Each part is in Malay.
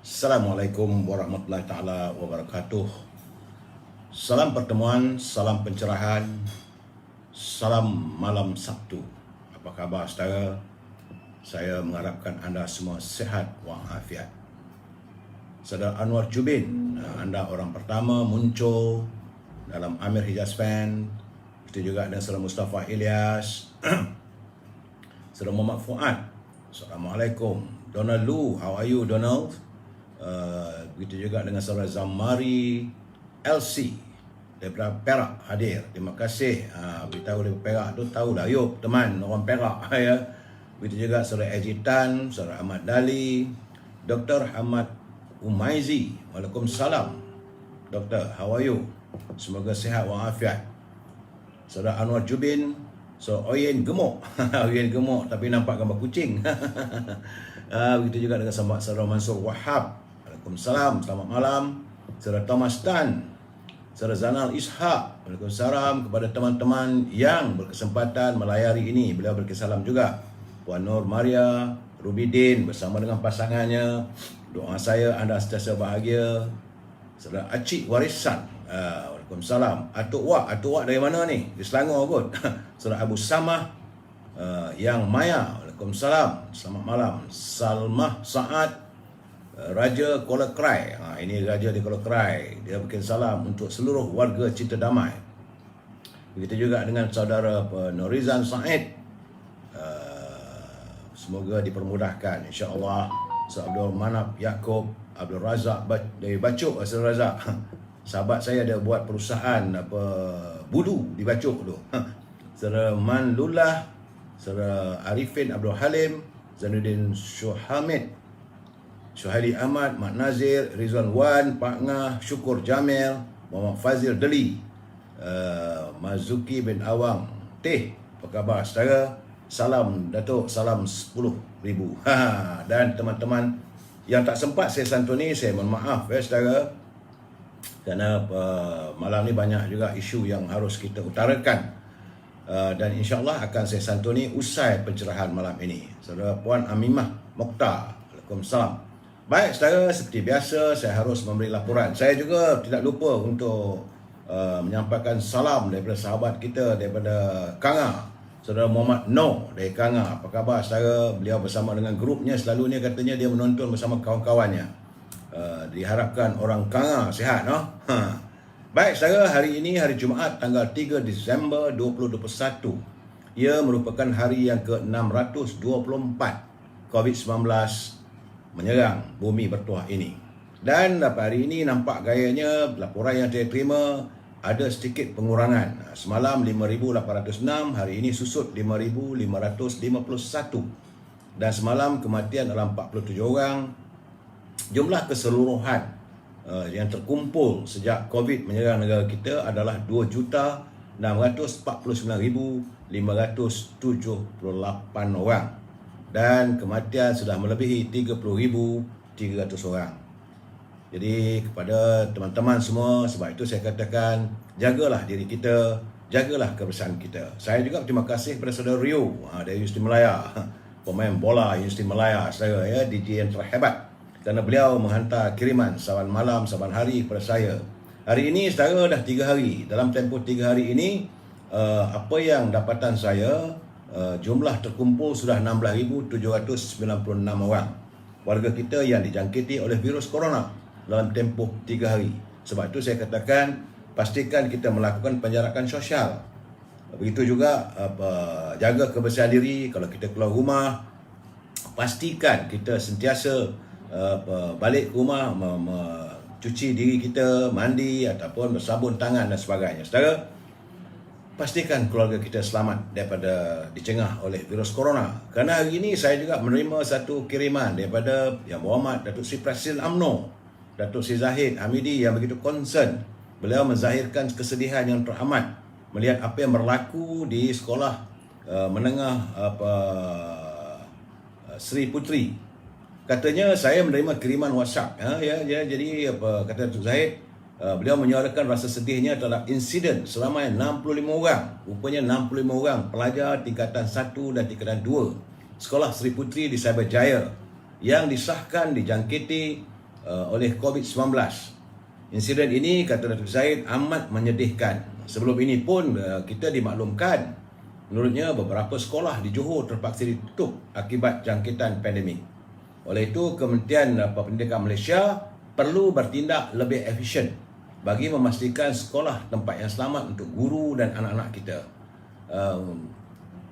Assalamualaikum warahmatullahi taala wabarakatuh. Salam pertemuan, salam pencerahan, salam malam Sabtu. Apa khabar saudara? Saya mengharapkan anda semua sihat walafiat. Saudara Anwar Jubin, anda orang pertama muncul dalam Amir Hijaz Fan. Begitu juga dengan saudara Mustafa Ilyas, saudara Muhammad Fuad. Assalamualaikum. Donald Lu, how are you Donald? Begitu juga dengan saudara Zamari LC daripada Perak hadir. Terima kasih. Beritahu dari Perak tu tahulah. Yuk teman orang Perak ya. Begitu juga saudara Ejitan, saudara Ahmad Dali, Dr. Ahmad Umaizi. Waalaikumsalam. Doktor, how are you? Semoga sihat walafiat. Saudara Anwar Jubin, saudara Oyen gemuk. Oyen gemuk tapi nampak gambar kucing. Begitu juga dengan saudara Mansur Wahab. Waalaikumsalam, selamat malam. Saudara Thomas Tan, saudara Zanal Ishak. Waalaikumsalam kepada teman-teman yang berkesempatan melayari ini. Beliau berkesalam juga. Puan Nur Maria Rubidin bersama dengan pasangannya. Doa saya anda sentiasa bahagia. Saudara Acik Warisan. Waalaikumsalam. Atuk Wak dari mana ni? Di Selangor kot. Saudara Abu Samah Yang Maya. Waalaikumsalam. Selamat malam. Salmah Saad, Raja Kuala Krai. Ini Raja di Kuala Krai. Dia bikin salam untuk seluruh warga Cinta Damai. Begitu juga dengan saudara Norizan Said. Semoga dipermudahkan insya-Allah. Abdul Manap Yaakob, Abdul Razak dari Bacuk. Abdul Razak, sahabat saya ada buat perusahaan budu di Bacuk tu. Saudara Manlullah, saudara Arifin Abdul Halim, Zainuddin Syuhamid, Syuhaili Ahmad, Mak Nazir, Rizwan Wan, Pak Ngah, Syukur Jamil, Muhammad Fazil Deli, Mazuki bin Awang. Teh, apa khabar saudara? Salam Datuk, salam 10,000. Dan teman-teman yang tak sempat saya santuni, saya mohon maaf ya saudara. Kerana malam ni banyak juga isu yang harus kita utarakan. Dan insya-Allah akan saya santuni usai pencerahan malam ini. Saudara Puan Amimah Mokhtar. Waalaikumsalam. Baik saudara, seperti biasa saya harus memberi laporan. Saya juga tidak lupa untuk menyampaikan salam daripada sahabat kita daripada Kanga, saudara Muhammad Noh dari Kanga. Apa khabar saudara? Beliau bersama dengan grupnya selalunya katanya dia menonton bersama kawan-kawannya. Diharapkan orang Kanga sihat, no? Baik saudara, hari ini hari Jumaat tanggal 3 Disember 2021. Ia merupakan hari yang ke-624 COVID-19 menyerang bumi bertuah ini. Dan pada hari ini nampak gayanya laporan yang saya terima ada sedikit pengurangan. Semalam 5,806, hari ini susut 5,551. Dan semalam kematian adalah 47 orang. Jumlah keseluruhan yang terkumpul sejak COVID menyerang negara kita adalah 2,649,578 orang. Dan kematian sudah melebihi 30,300 orang. Jadi kepada teman-teman semua, sebab itu saya katakan jagalah diri kita, jagalah kebersihan kita. Saya juga terima kasih kepada saudara Rio dari Universiti Malaya, pemain bola Universiti Malaya saya ya, DJ yang terhebat, kerana beliau menghantar kiriman saban malam, saban hari kepada saya. Hari ini saudara dah 3 hari. Dalam tempoh 3 hari ini apa yang dapatan saya, jumlah terkumpul sudah 16,796 orang warga kita yang dijangkiti oleh virus corona dalam tempoh 3 hari. Sebab itu saya katakan pastikan kita melakukan penjarakan sosial. Begitu juga jaga kebersihan diri. Kalau kita keluar rumah, pastikan kita sentiasa balik ke rumah cuci diri kita, mandi ataupun bersabun tangan dan sebagainya. Saudara, pastikan keluarga kita selamat daripada dicengah oleh virus corona. Kerana hari ini saya juga menerima satu kiriman daripada Yang Berhormat Datuk Seri Presiden UMNO, Datuk Seri Zahid Hamidi, yang begitu concern. Beliau menzahirkan kesedihan yang teramat melihat apa yang berlaku di sekolah menengah Seri Puteri. Katanya saya menerima kiriman WhatsApp. Jadi kata Datuk Zahid, beliau menyuarakan rasa sedihnya terhadap insiden seramai 65 orang. Rupanya 65 orang pelajar tingkatan 1 dan tingkatan 2 Sekolah Seri Puteri di Cyberjaya yang disahkan dijangkiti oleh COVID-19. Insiden ini, kata Datuk Zaid, amat menyedihkan. Sebelum ini pun kita dimaklumkan, menurutnya beberapa sekolah di Johor terpaksa ditutup akibat jangkitan pandemik. Oleh itu, Kementerian Pendidikan Malaysia perlu bertindak lebih efisien bagi memastikan sekolah tempat yang selamat untuk guru dan anak-anak kita.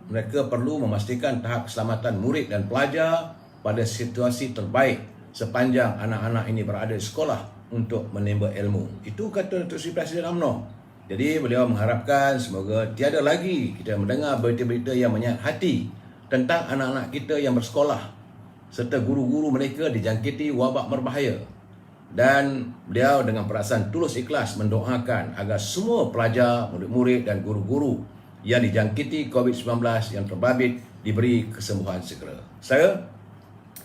Mereka perlu memastikan tahap keselamatan murid dan pelajar pada situasi terbaik sepanjang anak-anak ini berada di sekolah untuk menimba ilmu. Itu kata Datuk Seri Presiden UMNO. Jadi beliau mengharapkan semoga tiada lagi kita mendengar berita-berita yang menyayat hati tentang anak-anak kita yang bersekolah serta guru-guru mereka dijangkiti wabak berbahaya. Dan beliau dengan perasaan tulus ikhlas mendoakan agar semua pelajar, murid-murid dan guru-guru yang dijangkiti COVID-19 yang terbabit diberi kesembuhan segera.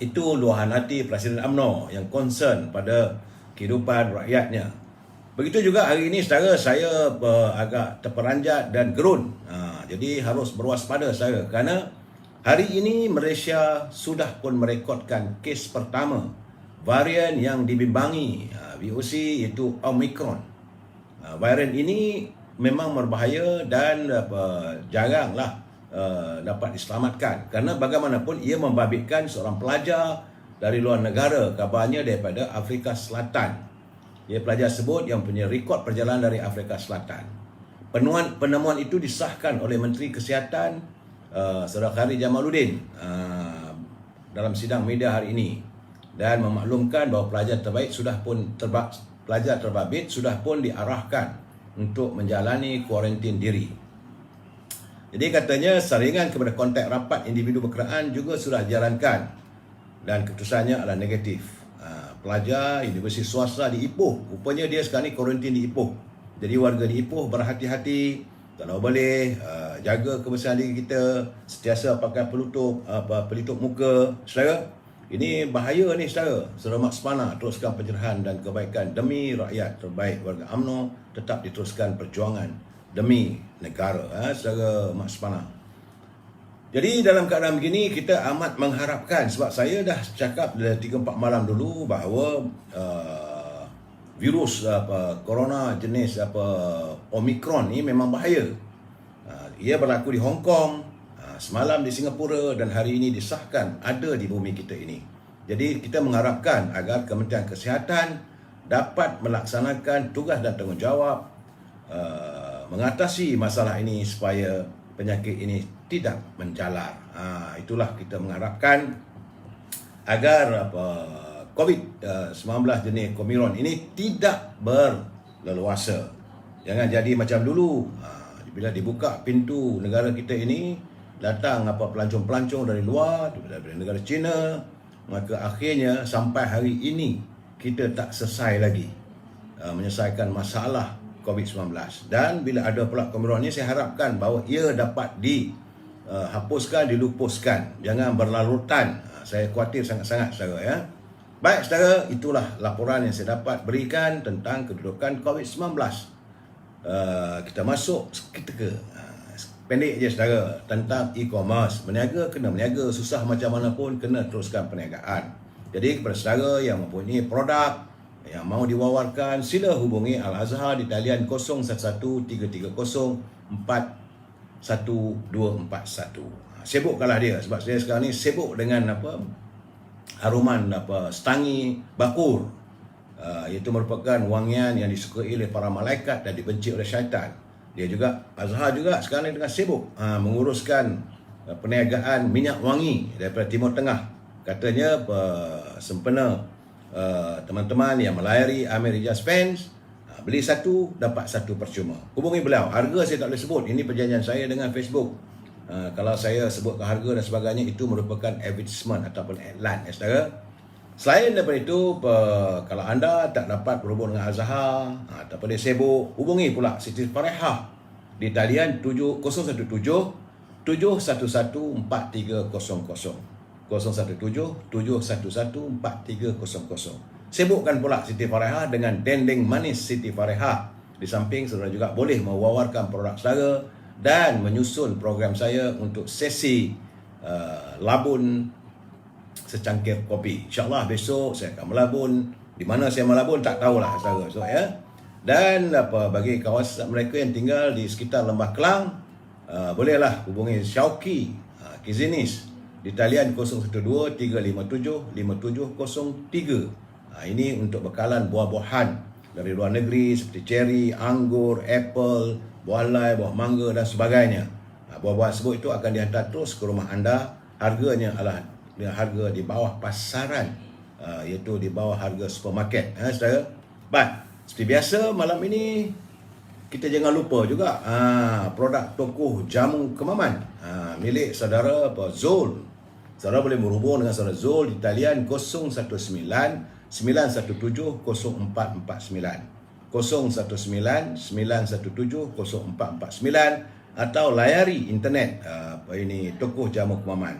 Itu luahan hati Presiden UMNO yang concern pada kehidupan rakyatnya. Begitu juga hari ini, saudara, saya agak terperanjat dan gerun. Jadi harus berwaspada, saudara, kerana hari ini Malaysia sudah pun merekodkan kes pertama varian yang dibimbangi VOC, iaitu Omicron. Varian ini memang berbahaya dan jaranglah dapat diselamatkan, kerana bagaimanapun ia membabitkan seorang pelajar dari luar negara, kabarnya daripada Afrika Selatan. Pelajar tersebut yang punya rekod perjalanan dari Afrika Selatan. Penemuan itu disahkan oleh Menteri Kesihatan Saudara Khairy Jamaluddin dalam sidang media hari ini, dan memaklumkan bahawa pelajar terbabit sudah pun diarahkan untuk menjalani kuarantin diri. Jadi katanya saringan kepada kontak rapat individu berkenaan juga sudah dijalankan dan keputusannya adalah negatif. Pelajar universiti swasta di Ipoh, rupanya dia sekarang ni kuarantin di Ipoh. Jadi warga di Ipoh berhati-hati, kalau boleh jaga kebersihan diri kita, sentiasa pakai pelitup muka. Saudara, ini bahaya ni, saudara. Saudara Mak Sepana teruskan pencerahan dan kebaikan demi rakyat terbaik. Warga UMNO tetap diteruskan perjuangan demi negara, saudara Mak Sepana. Jadi dalam keadaan begini, kita amat mengharapkan, sebab saya dah cakap 3-4 malam dulu bahawa virus corona jenis Omicron ni memang bahaya. Ia berlaku di Hong Kong, semalam di Singapura, dan hari ini disahkan ada di bumi kita ini. Jadi kita mengharapkan agar Kementerian Kesihatan dapat melaksanakan tugas dan tanggungjawab mengatasi masalah ini supaya penyakit ini tidak menjalar. Itulah kita mengharapkan agar COVID-19 jenis Omicron ini tidak berleluasa. Jangan jadi macam dulu. Bila dibuka pintu negara kita ini, datang pelancong-pelancong dari luar, dari negara China, maka akhirnya sampai hari ini kita tak selesai lagi menyelesaikan masalah COVID-19. Dan bila ada pula Omicron ini, saya harapkan bahawa ia dapat dihapuskan, dilupuskan. Jangan berlarutan. Saya khawatir sangat-sangat, saudara, ya. Baik, saudara, itulah laporan yang saya dapat berikan tentang kedudukan COVID-19. Kita masuk seketika. Pendek je, saudara, tentang e-commerce. Berniaga kena berniaga, susah macam mana pun kena teruskan perniagaan. Jadi kepada saudara yang mempunyai produk yang mahu diwawarkan, sila hubungi Al-Azhar di talian 0113341241. Sibukkanlah dia, sebab saya sekarang ni sibuk dengan haruman setangi bakur, iaitu merupakan wangian yang disukai oleh para malaikat dan dibenci oleh syaitan. Dia juga, Azhar juga sekarang ni tengah sibuk menguruskan perniagaan minyak wangi daripada Timur Tengah. Katanya sempena teman-teman yang melayari Amir Ijaz Fans, beli satu dapat satu percuma. Hubungi beliau. Harga saya tak boleh sebut, ini perjanjian saya dengan Facebook. Kalau saya sebutkan harga dan sebagainya, itu merupakan advertisement ataupun iklan, saudara. Selain daripada itu, kalau anda tak dapat berhubung dengan Azhar ataupun dia sibuk, hubungi pula Siti Farehah di talian 017 711 4300. 017-711-4300. Sibukkan pula Siti Farehah dengan dendeng manis Siti Farehah. Di samping, saudara juga boleh mewawarkan produk saudara dan menyusun program saya untuk sesi labun secangkir kopi. InsyaAllah besok saya akan melabun Di mana saya melabur tak tahulah saudara. So ya. Dan bagi kawasan mereka yang tinggal di sekitar Lembah Kelang, bolehlah hubungi Syauqi Kizinis di talian 012 357 5703. Ini untuk bekalan buah-buahan dari luar negeri seperti ceri, anggur, apple, buah lai, buah mangga dan sebagainya. Buah-buahan tersebut itu akan dihantar terus ke rumah anda. Harganya adalah harga di bawah pasaran, iaitu di bawah harga supermarket. Saudara. Baik, seperti biasa malam ini kita jangan lupa juga produk tokoh jamu kemaman milik saudara Zul. Saudara boleh berhubung dengan saudara Zul di talian 019 917 0449 019 917 0449 atau layari internet ini tokoh jamu kemaman.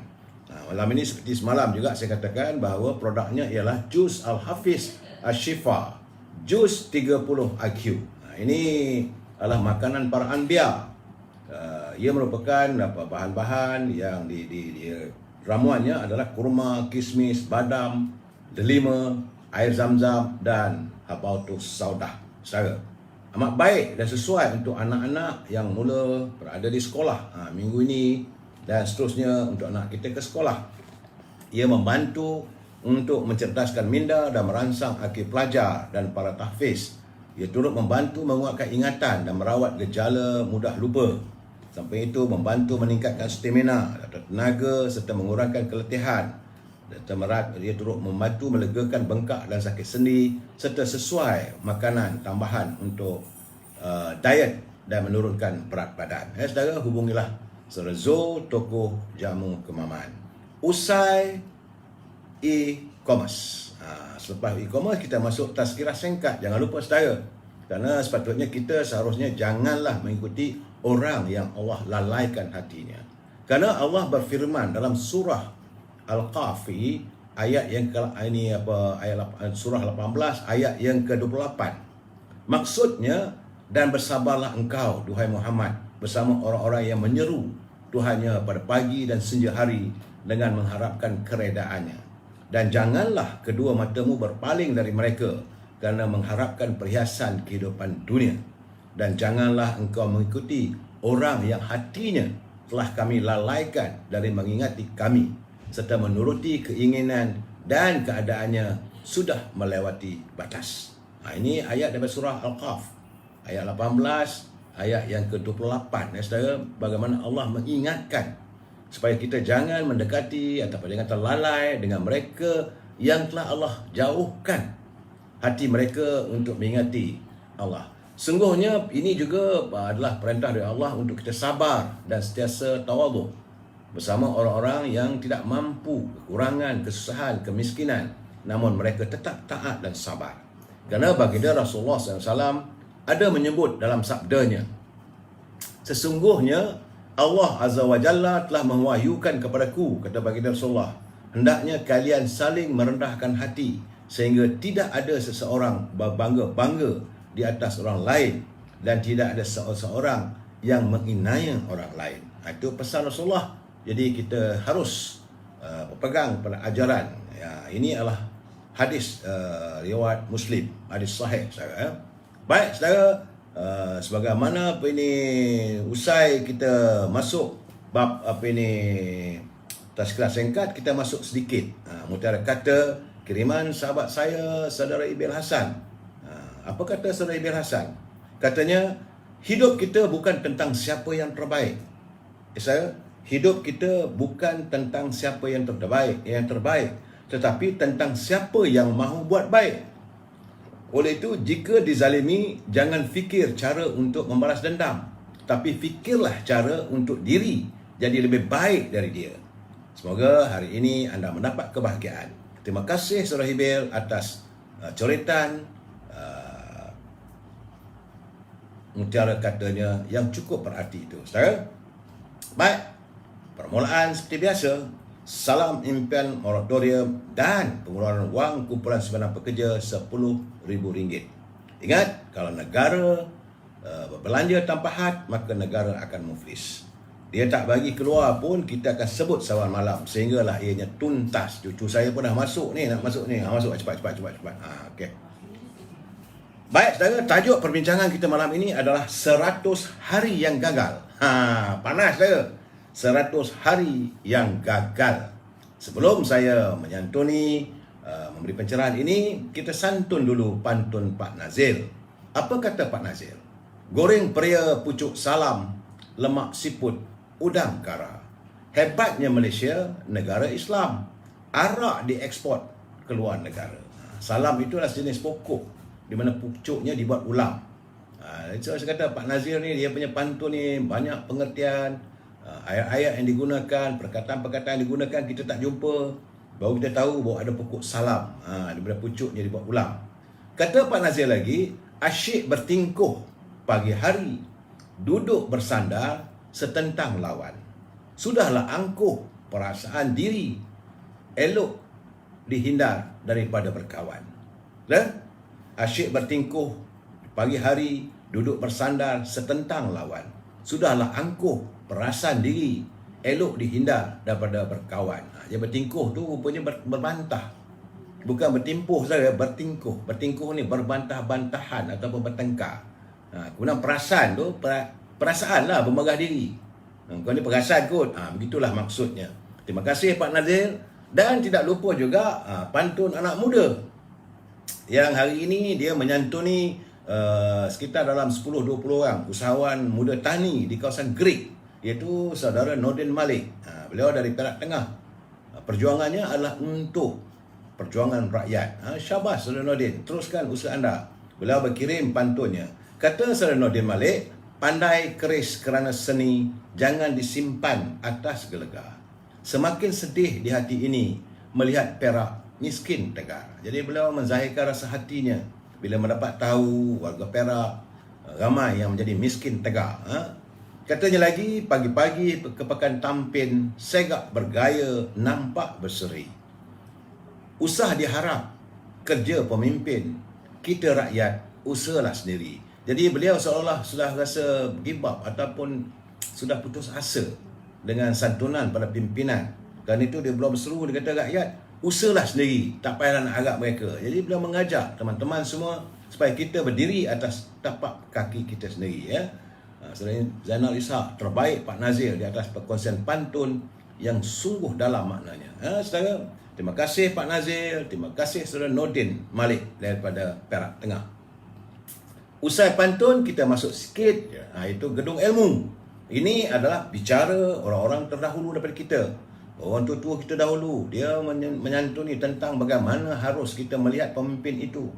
Malam ini seperti semalam juga saya katakan bahawa produknya ialah jus Al-Hafiz Ashifa, jus 30 IQ. Ini adalah makanan para anbiya. Ia merupakan bahan-bahan yang di ramuannya adalah kurma, kismis, badam, delima, air zam-zam dan habatus saudah. Saudara, amat baik dan sesuai untuk anak-anak yang mula berada di sekolah minggu ini dan seterusnya untuk anak kita ke sekolah. Ia membantu untuk mencerdaskan minda dan merangsang akil pelajar dan para tahfiz. Ia turut membantu menguatkan ingatan dan merawat gejala mudah lupa. Sampai itu membantu meningkatkan stamina atau tenaga serta mengurangkan keletihan. Dia turut membantu melegakan bengkak dan sakit sendi serta sesuai makanan tambahan untuk diet dan menurunkan berat badan. Saudara, hubungilah Saudara Zul, tokoh jamu kemaman. Usai e-commerce. Selepas e-commerce kita masuk tazkirah singkat. Jangan lupa saudara. Kerana sepatutnya kita seharusnya janganlah mengikuti orang yang Allah lalaikan hatinya. Kerana Allah berfirman dalam surah Al-Kahfi ayat yang surah 18 ayat yang ke-28. Maksudnya, dan bersabarlah engkau duhai Muhammad bersama orang-orang yang menyeru Tuhannya pada pagi dan senja hari dengan mengharapkan keredaannya. Dan janganlah kedua matamu berpaling dari mereka kerana mengharapkan perhiasan kehidupan dunia. Dan janganlah engkau mengikuti orang yang hatinya telah kami lalaikan dari mengingati kami serta menuruti keinginan dan keadaannya sudah melewati batas. Ini ayat dari surah Al-Kahf ayat 18 ayat yang ke-28. Saudara, bagaimana Allah mengingatkan supaya kita jangan mendekati ataupun jangan terlalai dengan mereka yang telah Allah jauhkan hati mereka untuk mengingati Allah. Sungguhnya ini juga adalah perintah dari Allah untuk kita sabar dan sentiasa tawaduk bersama orang-orang yang tidak mampu, kekurangan, kesusahan, kemiskinan, namun mereka tetap taat dan sabar. Kerana baginda Rasulullah SAW ada menyebut dalam sabdanya, sesungguhnya Allah Azza wa Jalla telah mewahyukan kepadaku, kata baginda Rasulullah, hendaknya kalian saling merendahkan hati sehingga tidak ada seseorang berbangga-bangga di atas orang lain dan tidak ada seseorang yang menginaya orang lain. Itu pesan Rasulullah. Jadi kita harus berpegang pada ajaran. Ini adalah hadis riwayat Muslim, hadis sahih saudara. Baik saudara, sebagaimana usai kita masuk bab tazkirah singkat, kita masuk sedikit mutiara kata kiriman sahabat saya, saudara Ibil Hasan. Apa kata saudara Ibil Hasan? Katanya, hidup kita bukan tentang siapa yang terbaik. Saya, hidup kita bukan tentang siapa yang terbaik, tetapi tentang siapa yang mahu buat baik. Oleh itu, jika dizalimi, jangan fikir cara untuk membalas dendam, tapi fikirlah cara untuk diri jadi lebih baik dari dia. Semoga hari ini anda mendapat kebahagiaan. Terima kasih Saudara Hibil atas coretan mutiara katanya yang cukup berarti itu. Saudara, baik. Permulaan seperti biasa, salam impian moratorium dan pengeluaran wang kumpulan simpanan pekerja RM10,000. Ingat, kalau negara berbelanja tanpa had, maka negara akan muflis. Dia tak bagi keluar pun, kita akan sebut sawal malam sehinggalah ianya tuntas. Cucu saya pun dah masuk ni, nak masuk ni. Masuk cepat. Okey. Baik, saudara, tajuk perbincangan kita malam ini adalah 100 hari yang gagal. Panas saudara. 100 hari yang gagal. Sebelum saya menyantuni memberi pencerahan ini, kita santun dulu pantun Pak Nazil. Apa kata Pak Nazil? Goreng peria pucuk salam, lemak siput, udang kara. Hebatnya Malaysia, negara Islam. Arak diekspor ke luar negara. Salam itulah jenis pokok di mana pucuknya dibuat ulam. So, saya kata Pak Nazil ni, dia punya pantun ni banyak pengertian. Ayat-ayat yang digunakan, perkataan-perkataan yang digunakan kita tak jumpa. Baru kita tahu bahawa ada pokok salam, daripada pucuknya dibuat ulam. Kata Pak Nazil lagi, asyik bertingkuh pagi hari, duduk bersandar setentang lawan. Sudahlah angkuh perasaan diri, elok dihindar daripada berkawan. Asyik bertingkuh pagi hari, duduk bersandar setentang lawan. Sudahlah angkuh perasaan diri, elok dihindar daripada berkawan. Dia bertingkuh tu rupanya berbantah. Bukan bertimpuh saja, bertingkuh. Bertingkuh ni berbantah-bantahan ataupun bertengkar. Kemudian perasaan tu, perasaan lah, bermegah diri. Kau ni perasaan kot. Begitulah maksudnya. Terima kasih Pak Nazil. Dan tidak lupa juga pantun anak muda, yang hari ini dia menyantuni sekitar dalam 10-20 orang usahawan muda tani di kawasan Greek, iaitu saudara Nordin Malik. Beliau dari Perak Tengah. Perjuangannya adalah untuk perjuangan rakyat. Syabas saudara Nordin, teruskan usaha anda. Beliau berkirim pantunnya. Kata saudara Nordin Malik, pandai keris kerana seni, jangan disimpan atas gelega. Semakin sedih di hati ini melihat Perak miskin tegar. Jadi beliau menzahirkan rasa hatinya bila mendapat tahu warga Perak ramai yang menjadi miskin tegar. Katanya lagi, pagi-pagi ke Pekan Tampin, segak bergaya, nampak berseri. Usah diharap, kerja pemimpin, kita rakyat, usahalah sendiri. Jadi beliau seolah sudah rasa give up ataupun sudah putus asa dengan santunan pada pimpinan. Dan itu dia belum berseru, dia kata rakyat, usahalah sendiri, tak payahlah nak harap mereka. Jadi beliau mengajak teman-teman semua supaya kita berdiri atas tapak kaki kita sendiri. Selain Zainal Ishak, terbaik Pak Nazil di atas perkongsian pantun yang sungguh dalam maknanya. Saudara, terima kasih Pak Nazil, terima kasih saudara Nordin Malik daripada Perak Tengah. Usai pantun, kita masuk sikit, itu gedung ilmu. Ini adalah bicara orang-orang terdahulu daripada kita. Orang tua-tua kita dahulu, dia menyantuni tentang bagaimana harus kita melihat pemimpin itu.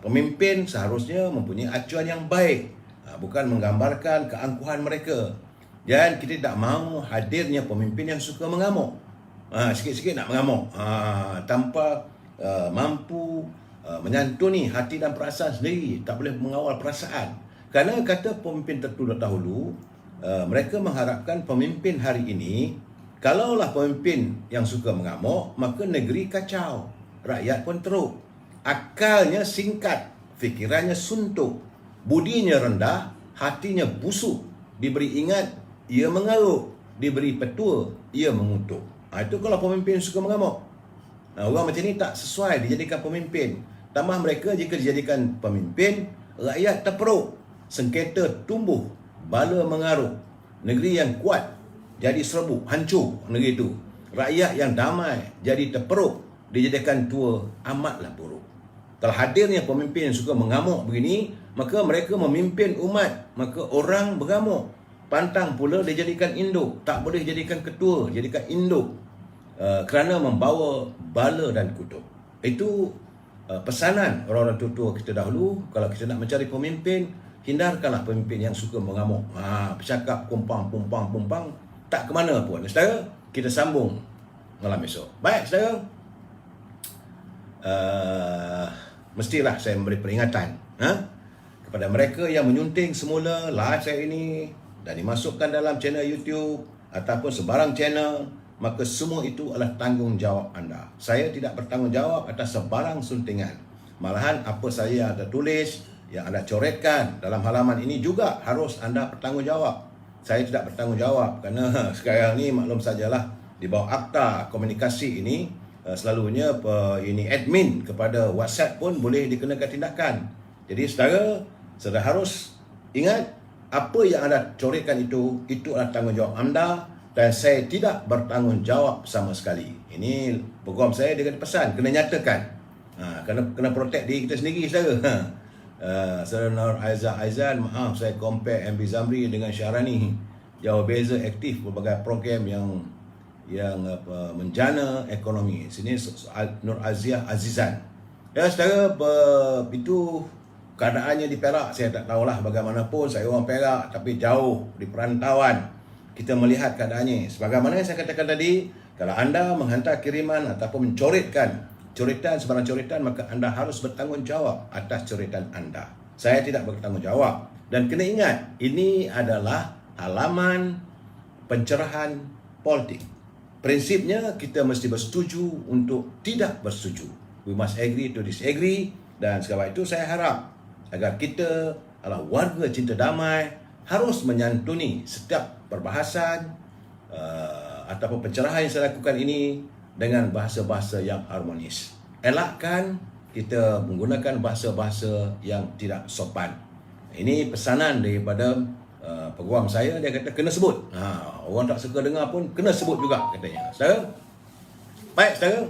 Pemimpin seharusnya mempunyai acuan yang baik, bukan menggambarkan keangkuhan mereka. Dan kita tak mahu hadirnya pemimpin yang suka mengamuk. Sikit-sikit nak mengamuk, tanpa mampu menyantuni hati dan perasaan sendiri. Tak boleh mengawal perasaan. Kerana kata pemimpin terdahulu, mereka mengharapkan pemimpin hari ini, kalaulah pemimpin yang suka mengamuk, maka negeri kacau, rakyat pun teruk. Akalnya singkat, fikirannya suntuk, budinya rendah, hatinya busuk. Diberi ingat, ia mengaruk. Diberi petua, ia mengutuk. Itu kalau pemimpin suka mengamuk. Orang macam ni tak sesuai dijadikan pemimpin. Tambah mereka jika dijadikan pemimpin, rakyat terperuk, sengketa tumbuh, bala mengaruk. Negeri yang kuat jadi serbuk, hancur negeri itu. Rakyat yang damai jadi terperuk, dijadikan tua, amatlah buruk. Kalau hadirnya pemimpin yang suka mengamuk begini, maka mereka memimpin umat, maka orang bergamuk. Pantang pula dijadikan induk, tak boleh jadikan ketua, jadikan induk, kerana membawa bala dan kutuk. Itu pesanan orang-orang tua-tua kita dahulu. Kalau kita nak mencari pemimpin, hindarkanlah pemimpin yang suka mengamuk. Bercakap pumpang, tak ke mana pun. Saudara, kita sambung malam esok. Baik, saudara. Mestilah saya memberi peringatan kepada mereka yang menyunting semula live saya ini dan dimasukkan dalam channel YouTube ataupun sebarang channel, maka semua itu adalah tanggungjawab anda. Saya tidak bertanggungjawab atas sebarang suntingan. Malahan apa saya ada tulis, yang anda coretkan dalam halaman ini juga harus anda bertanggungjawab. saya tidak bertanggungjawab kerana sekarang ni maklum sajalah di bawah Akta Komunikasi ini selalunya ini admin kepada WhatsApp pun boleh dikenakan tindakan. Jadi saudara harus ingat apa yang anda coretkan itu adalah tanggungjawab anda dan saya tidak bertanggungjawab sama sekali. Ini program saya dengan pesan kena nyatakan. Kena protect diri kita sendiri saudara. Saudara Nur Aizan, maaf saya compare MB Zamri dengan Syahrani. Jauh beza, aktif berbagai program yang menjana ekonomi. Sini Nur Azizan. Ya saudara, itu keadaannya di Perak. Saya tak tahulah bagaimanapun, saya orang Perak tapi jauh di perantauan. Kita melihat keadaannya. Sebagaimana yang saya katakan tadi, kalau anda menghantar kiriman ataupun mencoretkan coretan, sebarang coretan, maka anda harus bertanggungjawab atas coretan anda. Saya tidak bertanggungjawab. Dan kena ingat, ini adalah halaman pencerahan politik. Prinsipnya kita mesti bersetuju untuk tidak bersetuju. We must agree to disagree. Dan sebab itu saya harap agar kita adalah warga cinta damai harus menyantuni setiap perbahasan ataupun pencerahan yang saya lakukan ini dengan bahasa-bahasa yang harmonis. Elakkan kita menggunakan bahasa-bahasa yang tidak sopan. Ini pesanan daripada peguam saya, dia kata kena sebut. Orang tak suka dengar pun kena sebut juga katanya. Saudara? Baik saudara.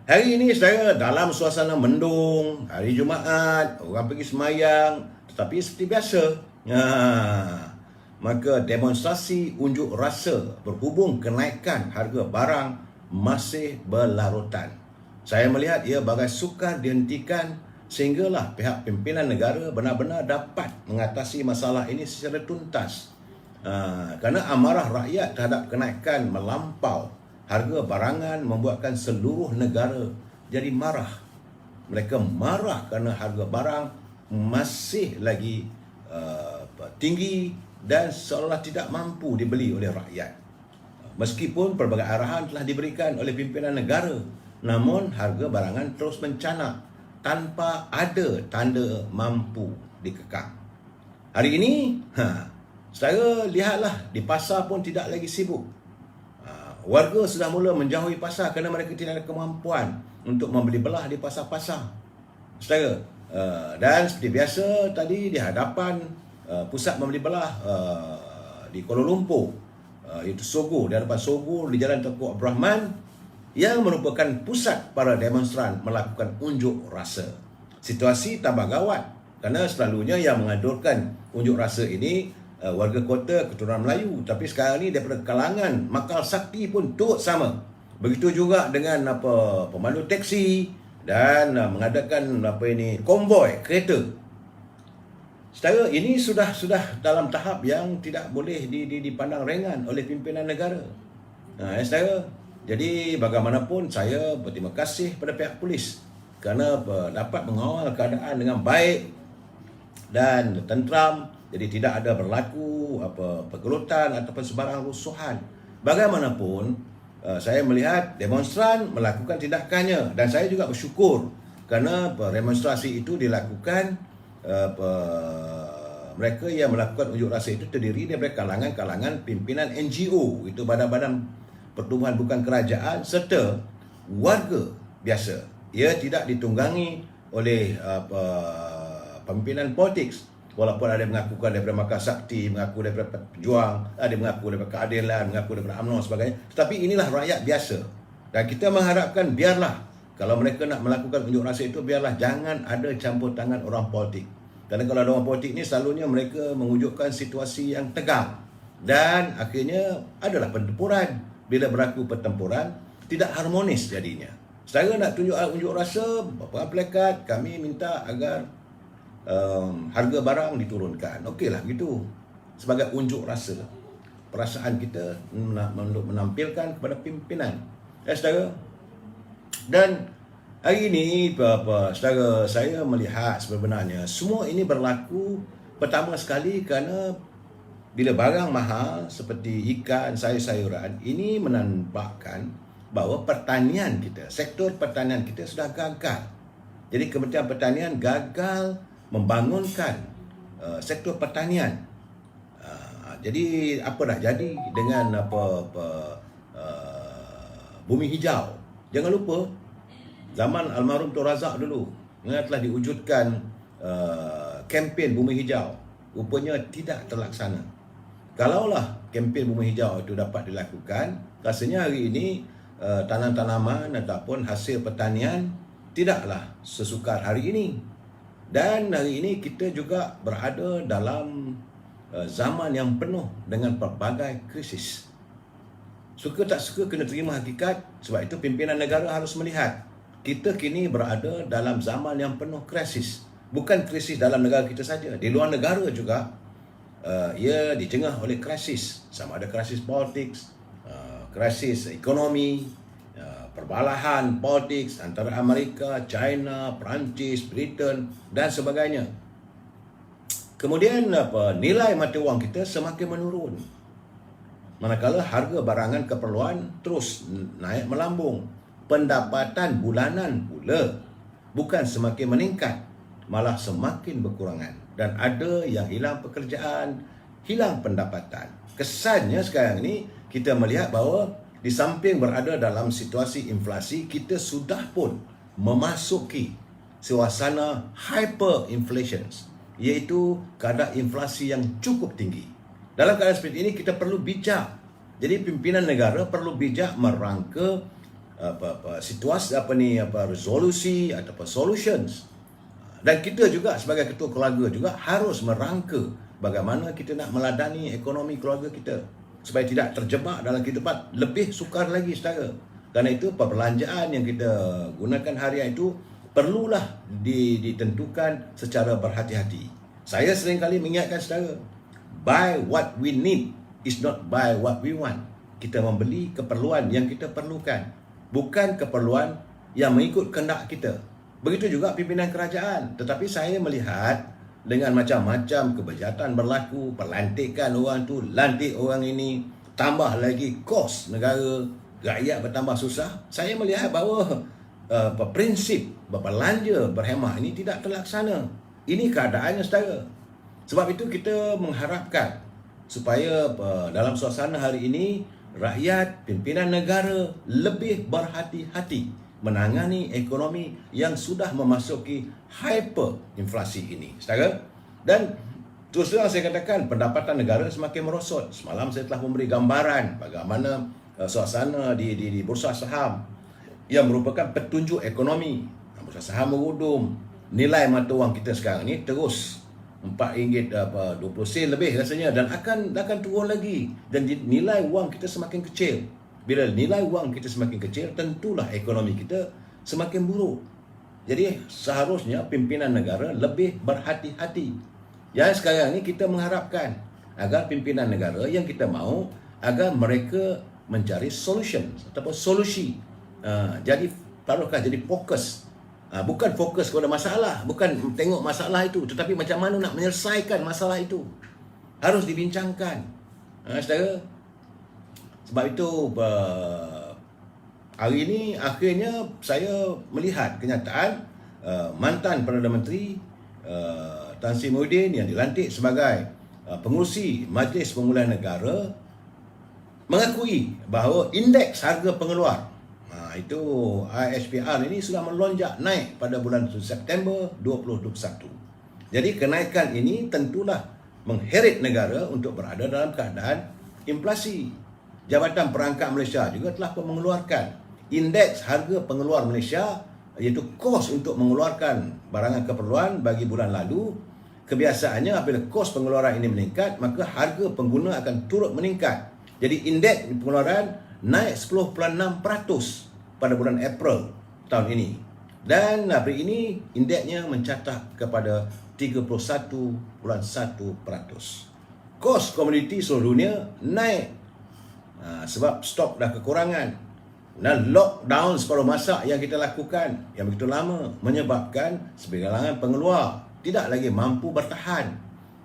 Hari ini saudara dalam suasana mendung, hari Jumaat, orang pergi semayang, tetapi seperti biasa. Maka demonstrasi unjuk rasa berhubung kenaikan harga barang masih berlarutan. Saya melihat ia bagai sukar dihentikan sehinggalah pihak pimpinan negara benar-benar dapat mengatasi masalah ini secara tuntas. Kerana amarah rakyat terhadap kenaikan melampau harga barangan membuatkan seluruh negara jadi marah. Mereka marah kerana harga barang masih lagi tinggi dan seolah tidak mampu dibeli oleh rakyat. Meskipun pelbagai arahan telah diberikan oleh pimpinan negara, namun harga barangan terus mencanak tanpa ada tanda mampu dikekang. Hari ini, saudara lihatlah di pasar pun tidak lagi sibuk. Warga sudah mula menjauhi pasar kerana mereka tidak ada kemampuan untuk membeli belah di pasar-pasar. Saudara, dan seperti biasa tadi di hadapan pusat membeli belah di Kuala Lumpur, iaitu Sogo, di hadapan Sogo di Jalan Tengku Abdul Rahman, yang merupakan pusat para demonstran melakukan unjuk rasa. Situasi tambah gawat kerana selalunya yang mengadurkan unjuk rasa ini warga kota keturunan Melayu, tapi sekarang ni daripada kalangan Makal Sakti pun turut sama. Begitu juga dengan pemandu teksi dan mengadakan konvoi kereta. Saudara, ini sudah dalam tahap yang tidak boleh dipandang ringan oleh pimpinan negara. Saudara, jadi bagaimanapun saya berterima kasih pada pihak polis kerana dapat mengawal keadaan dengan baik dan tenteram. Jadi tidak ada berlaku pergelutan ataupun sebarang rusuhan. Bagaimanapun, saya melihat demonstran melakukan tindakannya dan saya juga bersyukur kerana demonstrasi itu dilakukan. Mereka yang melakukan unjuk rasa itu terdiri daripada kalangan-kalangan pimpinan NGO, itu badan-badan pertubuhan bukan kerajaan, serta warga biasa. Ia tidak ditunggangi oleh pimpinan politik. Walaupun ada yang mengaku daripada Makal Sakti, mengaku daripada Pejuang, ada mengaku daripada Keadilan, mengaku daripada UMNO sebagainya. Tetapi inilah rakyat biasa. Dan kita mengharapkan biarlah, kalau mereka nak melakukan unjuk rasa itu, biarlah jangan ada campur tangan orang politik. Kerana kalau ada orang politik ni selalunya mereka mewujudkan situasi yang tegang. Dan akhirnya adalah pertempuran. Bila berlaku pertempuran, tidak harmonis jadinya. Saudara nak tunjuk unjuk rasa, apa plakat, kami minta agar harga barang diturunkan. Okeylah begitu. Sebagai unjuk rasa perasaan kita untuk menampilkan kepada pimpinan. Saudara. Dan hari ini saudara, saya melihat sebenarnya semua ini berlaku pertama sekali kerana bila barang mahal seperti ikan, sayur-sayuran, ini menampakkan bahawa pertanian kita, sektor pertanian kita sudah gagal. Jadi Kementerian Pertanian gagal membangunkan sektor pertanian. Jadi apa dah jadi dengan bumi hijau? Jangan lupa zaman almarhum Tun Razak dulu telah diwujudkan kempen bumi hijau. Rupanya tidak terlaksana. Kalaulah kempen bumi hijau itu dapat dilakukan, rasanya hari ini tanam-tanaman ataupun hasil pertanian tidaklah sesukar hari ini. Dan hari ini kita juga berada dalam zaman yang penuh dengan pelbagai krisis. Suka tak suka kena terima hakikat. Sebab itu pimpinan negara harus melihat kita kini berada dalam zaman yang penuh krisis. Bukan krisis dalam negara kita saja, di luar negara juga ia dijengah oleh krisis. Sama ada krisis politik, krisis ekonomi, perbalahan politik antara Amerika, China, Perancis, Britain dan sebagainya. Kemudian nilai mata wang kita semakin menurun. Manakala harga barangan keperluan terus naik melambung. Pendapatan bulanan pula bukan semakin meningkat, malah semakin berkurangan. Dan ada yang hilang pekerjaan, hilang pendapatan. Kesannya sekarang ini kita melihat bahawa di samping berada dalam situasi inflasi, kita sudah pun memasuki suasana hyperinflation, iaitu kadar inflasi yang cukup tinggi. Dalam keadaan seperti ini kita perlu bijak. Jadi pimpinan negara perlu bijak merangka situasi resolusi ataupun solutions. Dan kita juga sebagai ketua keluarga juga harus merangka bagaimana kita nak meladani ekonomi keluarga kita supaya tidak terjebak dalam kehidupan lebih sukar lagi saudara. Kerana itu perbelanjaan yang kita gunakan harian itu perlulah ditentukan secara berhati-hati. Saya seringkali mengingatkan saudara, buy what we need is not buy what we want. Kita membeli keperluan yang kita perlukan, bukan keperluan yang mengikut kehendak kita. Begitu juga pimpinan kerajaan. Tetapi saya melihat dengan macam-macam kebejatan berlaku, pelantikan orang tu, lantik orang ini, tambah lagi kos negara, rakyat bertambah susah. Saya melihat bahawa prinsip berbelanja, berhemat ini tidak terlaksana. Ini keadaannya saudara. Sebab itu kita mengharapkan supaya dalam suasana hari ini rakyat, pimpinan negara lebih berhati-hati menangani ekonomi yang sudah memasuki hyperinflasi ini, saudara. Dan terus terang saya katakan pendapatan negara semakin merosot. Semalam saya telah memberi gambaran bagaimana suasana di bursa saham yang merupakan petunjuk ekonomi. Bursa saham merudum, nilai mata wang kita sekarang ni terus RM4.20 lebih rasanya dan akan turun lagi. Dan nilai wang kita semakin kecil. Bila nilai wang kita semakin kecil, tentulah ekonomi kita semakin buruk. Jadi seharusnya pimpinan negara lebih berhati-hati. Yang sekarang ni kita mengharapkan agar pimpinan negara yang kita mahu agar mereka mencari solution ataupun solusi. Jadi taruhkan jadi fokus. Bukan fokus kepada masalah, bukan tengok masalah itu, tetapi macam mana nak menyelesaikan masalah itu. Harus dibincangkan. Saudara, sebab itu hari ini akhirnya saya melihat kenyataan mantan Perdana Menteri Tan Sri Muhyiddin yang dilantik sebagai pengerusi Majlis Pemulihan Negara mengakui bahawa indeks harga pengeluar itu IHPR ini sudah melonjak naik pada bulan September 2021. Jadi kenaikan ini tentulah mengheret negara untuk berada dalam keadaan inflasi. Jabatan Perangkat Malaysia juga telah mengeluarkan indeks harga pengeluar Malaysia, iaitu kos untuk mengeluarkan barangan keperluan bagi bulan lalu. Kebiasaannya apabila kos pengeluaran ini meningkat, maka harga pengguna akan turut meningkat. Jadi indeks pengeluaran naik 10.6% pada bulan April tahun ini. Dan hari ini indeksnya mencatat kepada 31.1%. Kos komoditi seluruh dunia naik sebab stok dah kekurangan. Dan lockdown separuh masa yang kita lakukan yang begitu lama menyebabkan sebilangan pengeluar tidak lagi mampu bertahan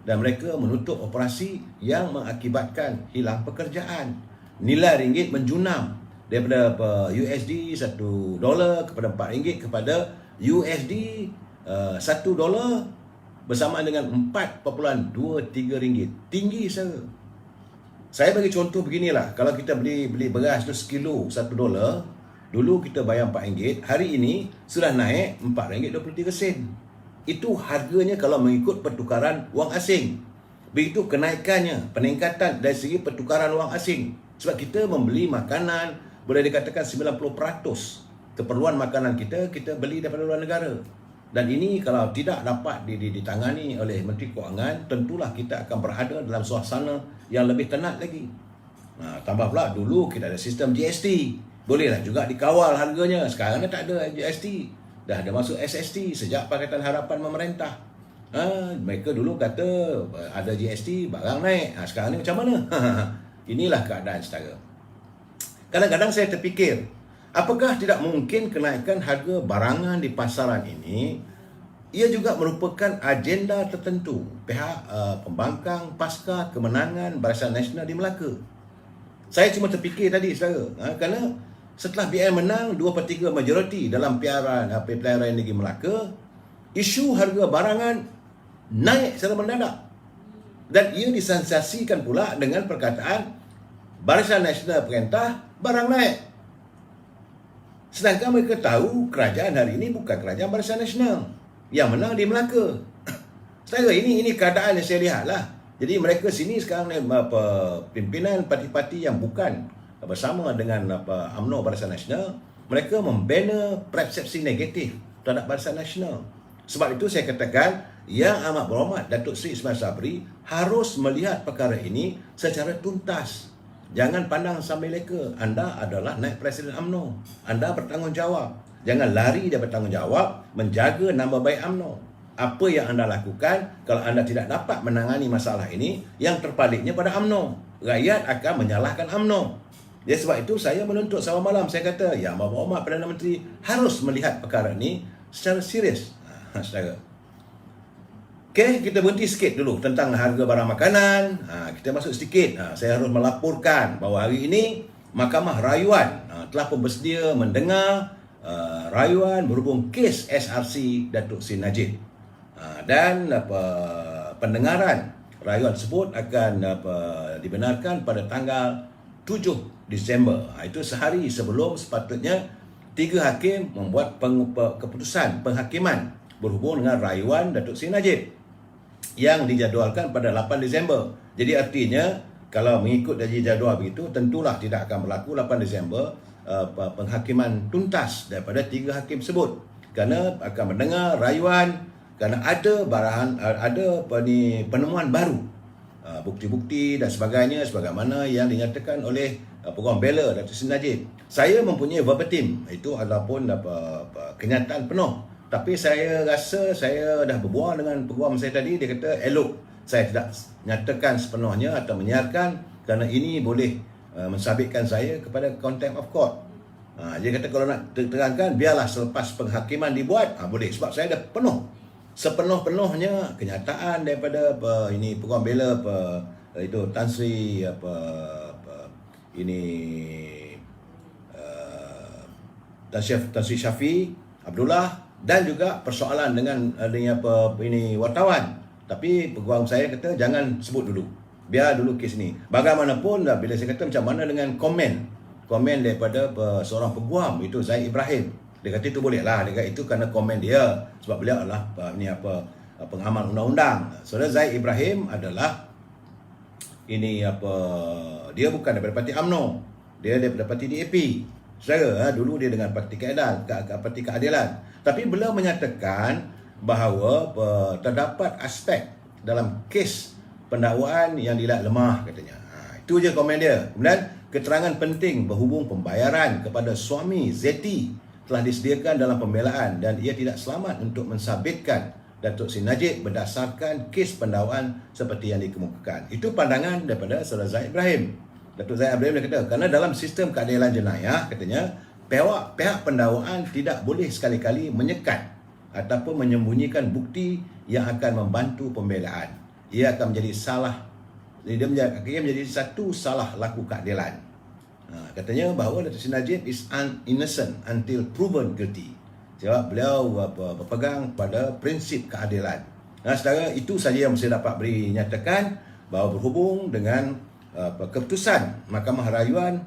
dan mereka menutup operasi yang mengakibatkan hilang pekerjaan. Nilai ringgit menjunam daripada USD $1 kepada RM4 kepada USD $1 bersamaan dengan RM4.23. Tinggi saja. Saya bagi contoh beginilah, kalau kita beli beras tu sekilo $1, dulu kita bayar RM4, hari ini sudah naik RM4.23. Itu harganya kalau mengikut pertukaran wang asing. Begitu kenaikannya, peningkatan dari segi pertukaran wang asing. Sebab kita membeli makanan, boleh dikatakan 90% keperluan makanan kita beli daripada luar negara. Dan ini kalau tidak dapat ditangani oleh Menteri Kewangan, tentulah kita akan berada dalam suasana yang lebih tenat lagi. Tambah pula dulu kita ada sistem GST. Bolehlah juga dikawal harganya. Sekarang ni tak ada GST. Dah ada masuk SST sejak Pakatan Harapan memerintah. Mereka dulu kata ada GST, barang naik. Sekarang ni macam mana? Inilah keadaan saudara. Kadang-kadang saya terfikir, apakah tidak mungkin kenaikan harga barangan di pasaran ini ia juga merupakan agenda tertentu pihak pembangkang pasca kemenangan Barisan Nasional di Melaka. Saya cuma terfikir tadi saudara, kerana setelah BN menang 2/3 majoriti dalam pilihan negeri Melaka, isu harga barangan naik secara mendadak. Dan ia disensasikan pula dengan perkataan Barisan Nasional perintah barang naik. Sedangkan mereka tahu kerajaan hari ini bukan kerajaan Barisan Nasional yang menang di Melaka. Saudara, ini keadaan yang saya lihatlah. Jadi mereka sini sekarang ni pimpinan parti-parti yang bukan bersama dengan UMNO Barisan Nasional, mereka membina persepsi negatif terhadap Barisan Nasional. Sebab itu saya katakan Yang Amat Berhormat Datuk Seri Ismail Sabri harus melihat perkara ini secara tuntas. Jangan pandang sambil leka. Anda adalah naib Presiden UMNO. Anda bertanggungjawab. Jangan lari dari bertanggungjawab menjaga nama baik UMNO. Apa yang anda lakukan kalau anda tidak dapat menangani masalah ini, yang terpaliknya pada UMNO. Rakyat akan menyalahkan UMNO. Jadi sebab itu saya menuntut sama malam, saya kata Yang Amat Berhormat Perdana Menteri harus melihat perkara ini secara serius. Saudara. Okey, kita berhenti sikit dulu tentang harga barang makanan. Kita masuk sedikit. Saya harus melaporkan bahawa hari ini Mahkamah Rayuan telah pun bersedia mendengar rayuan berhubung kes SRC Datuk Seri Najib. Dan pendengaran rayuan tersebut akan dibenarkan pada tanggal 7 Disember. Itu sehari sebelum sepatutnya 3 hakim membuat keputusan penghakiman berhubung dengan rayuan Datuk Seri Najib yang dijadualkan pada 8 Disember. Jadi artinya kalau mengikut dari jadual begitu, tentulah tidak akan berlaku 8 Disember penghakiman tuntas daripada 3 hakim tersebut, kerana akan mendengar rayuan, kerana ada penemuan baru, bukti-bukti dan sebagainya sebagaimana yang dinyatakan oleh Peguam Bela Datuk Seri Najib. Saya mempunyai verbatim, itu ataupun kenyataan penuh. Tapi saya rasa saya dah berbual dengan peguam saya tadi, dia kata elok saya tidak nyatakan sepenuhnya atau menyiarkan kerana ini boleh mensabitkan saya kepada contempt of court. Dia kata kalau nak terangkan biarlah selepas penghakiman dibuat, boleh, sebab saya dah penuh sepenuh-penuhnya kenyataan daripada peguam bela itu Tan Sri Tan Sri Syafi Abdullah, dan juga persoalan dengan wartawan. Tapi peguam saya kata jangan sebut dulu, biar dulu kes ni. Bagaimanapun bila saya kata macam mana dengan komen daripada seorang peguam itu Zaid Ibrahim, dia kata itu boleh lah, dia kata itu kerana komen dia sebab beliau adalah pengamal undang-undang. Saudara Zaid Ibrahim adalah dia bukan daripada parti UMNO, dia daripada parti DAP. Saudara, dulu dia dengan Parti Keadilan. Tapi beliau menyatakan bahawa terdapat aspek dalam kes pendakwaan yang dilihat lemah, katanya. Itu je komen dia. Kemudian keterangan penting berhubung pembayaran kepada suami Zeti telah disediakan dalam pembelaan dan ia tidak selamat untuk mensabitkan Datuk Seri Najib berdasarkan kes pendakwaan seperti yang dikemukakan. Itu pandangan daripada Saudara Zaid Ibrahim. Datuk Zaid Ibrahim dia kata, kerana dalam sistem keadilan jenayah, katanya, pihak pendakwaan tidak boleh sekali-kali menyekat ataupun menyembunyikan bukti yang akan membantu pembelaan. Ia akan menjadi menjadi satu salah laku keadilan. Katanya bahawa Datuk Seri Najib is innocent until proven guilty. Sebab beliau berpegang pada prinsip keadilan. Saudara, itu saja yang saya dapat beri nyatakan bahawa berhubung dengan keputusan Mahkamah Rayuan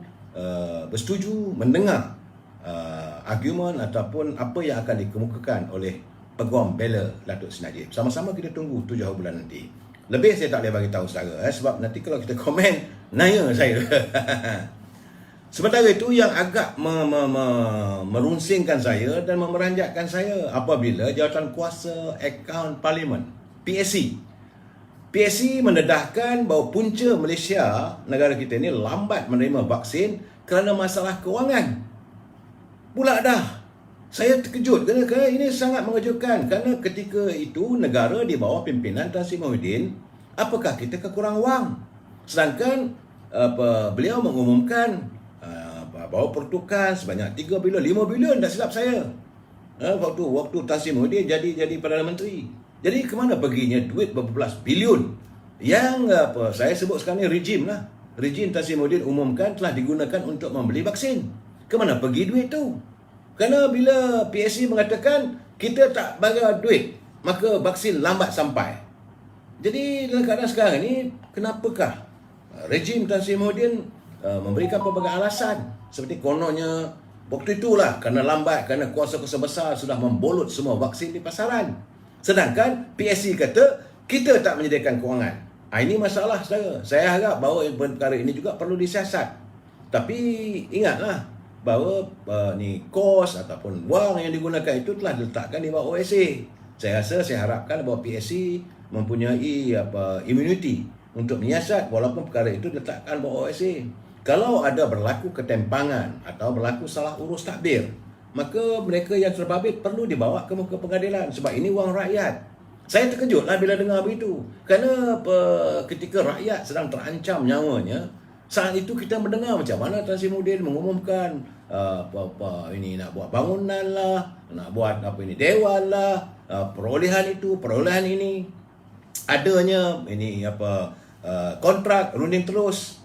bersetuju mendengar argumen ataupun apa yang akan dikemukakan oleh peguam bela Datuk Seri Najib. Sama-sama kita tunggu 7 bulan nanti. Lebih saya tak boleh bagi tahu saudara sebab nanti kalau kita komen naya saya. Sementara itu yang agak merunsingkan saya dan memeranjatkan saya apabila Jawatan Kuasa Akaun Parlimen PSC mendedahkan bahawa punca Malaysia, negara kita ini lambat menerima vaksin kerana masalah kewangan. Pula dah. Saya terkejut kerana ini sangat mengejutkan kerana ketika itu negara di bawah pimpinan Tan Sri Muhyiddin, apakah kita kekurangan wang? Sedangkan beliau mengumumkan bahawa pertukaran sebanyak 3 bilion, 5 bilion tak silap saya. Waktu Tan Sri Muhyiddin jadi Perdana Menteri. Jadi ke mana perginya duit berbelas bilion yang saya sebut sekarang ni rejim lah. Rejim Tan Sri Muhyiddin umumkan telah digunakan untuk membeli vaksin. Ke mana pergi duit tu? Kerana bila PSC mengatakan kita tak bayar duit, maka vaksin lambat sampai. Jadi dalam keadaan sekarang ni, kenapakah rejim Tan Sri Muhyiddin memberikan pelbagai alasan? Seperti kononnya waktu itulah kerana lambat, kerana kuasa-kuasa besar sudah membolut semua vaksin di pasaran. Sedangkan PSC kata kita tak menyediakan kewangan. Ini masalah saudara. Saya harap bahawa perkara ini juga perlu disiasat. Tapi ingatlah bahawa kos ataupun wang yang digunakan itu telah diletakkan di bawah OSA. Saya harapkan bahawa PSC mempunyai immunity untuk menyiasat walaupun perkara itu diletakkan bawah OSA. Kalau ada berlaku ketempangan atau berlaku salah urus takbir, maka mereka yang terbabit perlu dibawa ke muka pengadilan sebab ini wang rakyat. Saya terkejutlah bila dengar begitu. Kerana ketika rakyat sedang terancam nyawanya, saat itu kita mendengar macam mana Tan Sri Muhyiddin mengumumkan ini nak buat bangunan lah, nak buat dewan lah, perolehan itu, perolehan ini, adanya kontrak runding terus.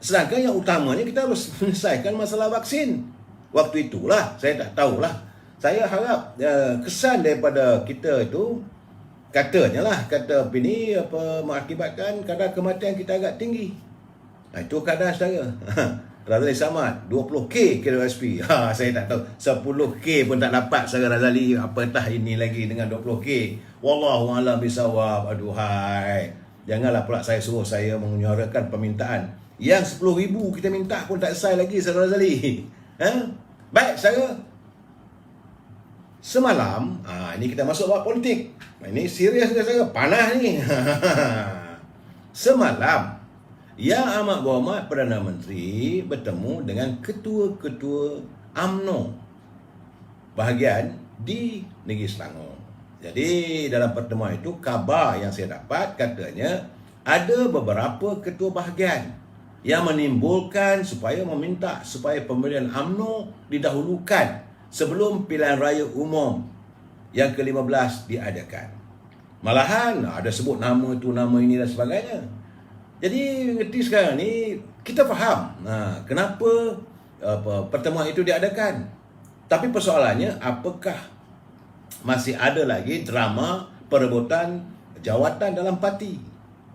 Sedangkan yang utamanya kita harus menyelesaikan masalah vaksin. Waktu itulah, saya tak tahulah. Saya harap kesan daripada kita itu, kata ini mengakibatkan kadar kematian kita agak tinggi. Itu kadar saudara. Razali Samad 20k kira SP. Saya tak tahu 10k pun tak dapat saudara Razali, apatah ini lagi dengan 20k. Wallahu a'lam bisawab. Aduhai. Janganlah pula saya suruh saya menyuarakan permintaan yang 10,000 kita minta pun tak selesai lagi saudara Razali. Baik saudara. Semalam, ini kita masuk bab politik. Ini serius saudara, panas ni. Semalam Yang Amat Berhormat Perdana Menteri bertemu dengan ketua-ketua UMNO bahagian di Negeri Selangor. Jadi dalam pertemuan itu, khabar yang saya dapat katanya ada beberapa ketua bahagian yang menimbulkan meminta supaya pemilihan UMNO didahulukan sebelum pilihan raya umum yang ke-15 diadakan. Malahan ada sebut nama tu, nama ini dan sebagainya. Jadi ngerti sekarang ni kita faham kenapa pertemuan itu diadakan. Tapi persoalannya, apakah masih ada lagi drama perebutan jawatan dalam parti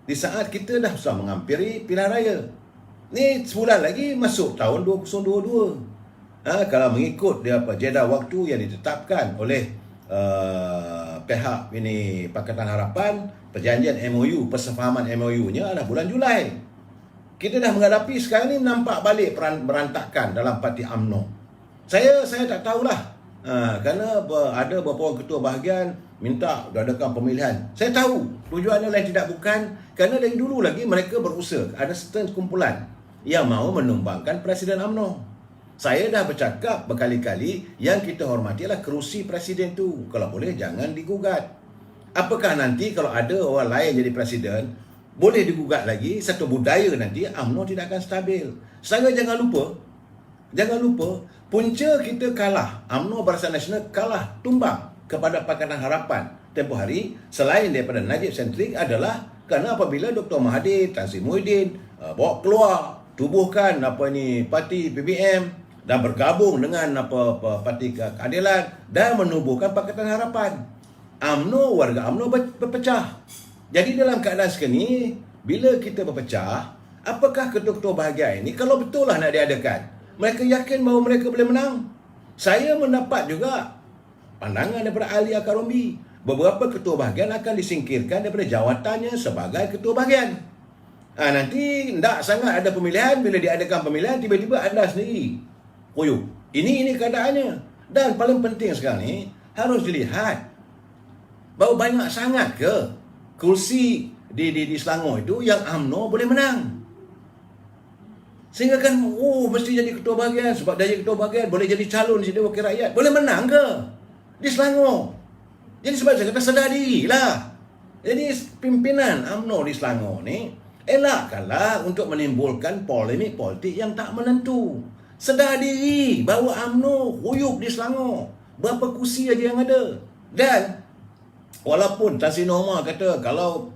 di saat kita dah susah menghampiri pilihan raya? Ni sebulan lagi masuk tahun 2022. Kalau mengikut jeda waktu yang ditetapkan oleh pihak ini Pakatan Harapan, perjanjian MOU, persefahaman MOU-nya adalah bulan Julai. Kita dah menghadapi sekarang ni nampak balik berantakan dalam parti UMNO. Saya tak tahulah. Kerana ada beberapa orang ketua bahagian minta diadakan pemilihan. Saya tahu tujuannya lain tidak bukan kerana dari dulu lagi mereka berusaha, ada certain kumpulan yang mahu menumbangkan Presiden UMNO. Saya dah bercakap berkali-kali, yang kita hormati adalah kerusi Presiden tu. Kalau boleh jangan digugat. Apakah nanti kalau ada orang lain jadi Presiden, boleh digugat lagi, satu budaya nanti UMNO tidak akan stabil. Saya jangan lupa, punca kita kalah, UMNO Barisan Nasional kalah tumbang kepada Pakatan Harapan tempoh hari, selain daripada Najib sentrik adalah kerana apabila Dr. Mahathir, Tan Sri Muhyiddin bawa keluar, tubuhkan parti PBM dan bergabung dengan parti keadilan dan menubuhkan Pakatan Harapan. Warga UMNO berpecah. Jadi dalam keadaan sekarang ni, bila kita berpecah, apakah ketua-ketua bahagian ini kalau betul lah nak diadakan, mereka yakin bahawa mereka boleh menang? Saya mendapat juga pandangan daripada ahli akar umbi. Beberapa ketua bahagian akan disingkirkan daripada jawatannya sebagai ketua bahagian. Nanti tak sangat ada pemilihan, bila diadakan pemilihan tiba-tiba anda sendiri koyuk. Ini keadaannya. Dan paling penting sekarang ni harus dilihat bahawa banyak sangat ke kursi di Selangor itu yang UMNO boleh menang. Sehingga kan mesti jadi ketua bahagian, sebab dia jadi ketua bahagian boleh jadi calon di Wakil Rakyat. Boleh menang ke di Selangor? Jadi sebab saya kata sedar dirilah. Jadi pimpinan UMNO di Selangor ni elakkanlah untuk menimbulkan polemik politik yang tak menentu. Sedar diri bahawa UMNO huyup di Selangor. Berapa kursi aja yang ada. Dan walaupun Tan Sri Norma kata kalau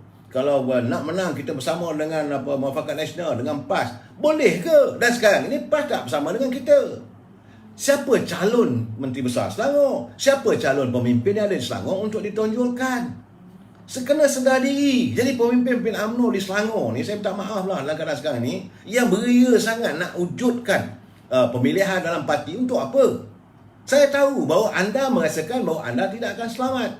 nak menang kita bersama dengan Muafakat Nasional, dengan PAS, boleh ke? Dan sekarang ini PAS tak bersama dengan kita. Siapa calon Menteri Besar Selangor? Siapa calon pemimpin yang ada di Selangor untuk ditonjolkan? Sekena sedar diri. Jadi pemimpin UMNO di Selangor ni, saya minta maaf lah dalam keadaan sekarang ni, yang beria sangat nak wujudkan pemilihan dalam parti untuk apa? Saya tahu bahawa anda merasakan bahawa anda tidak akan selamat.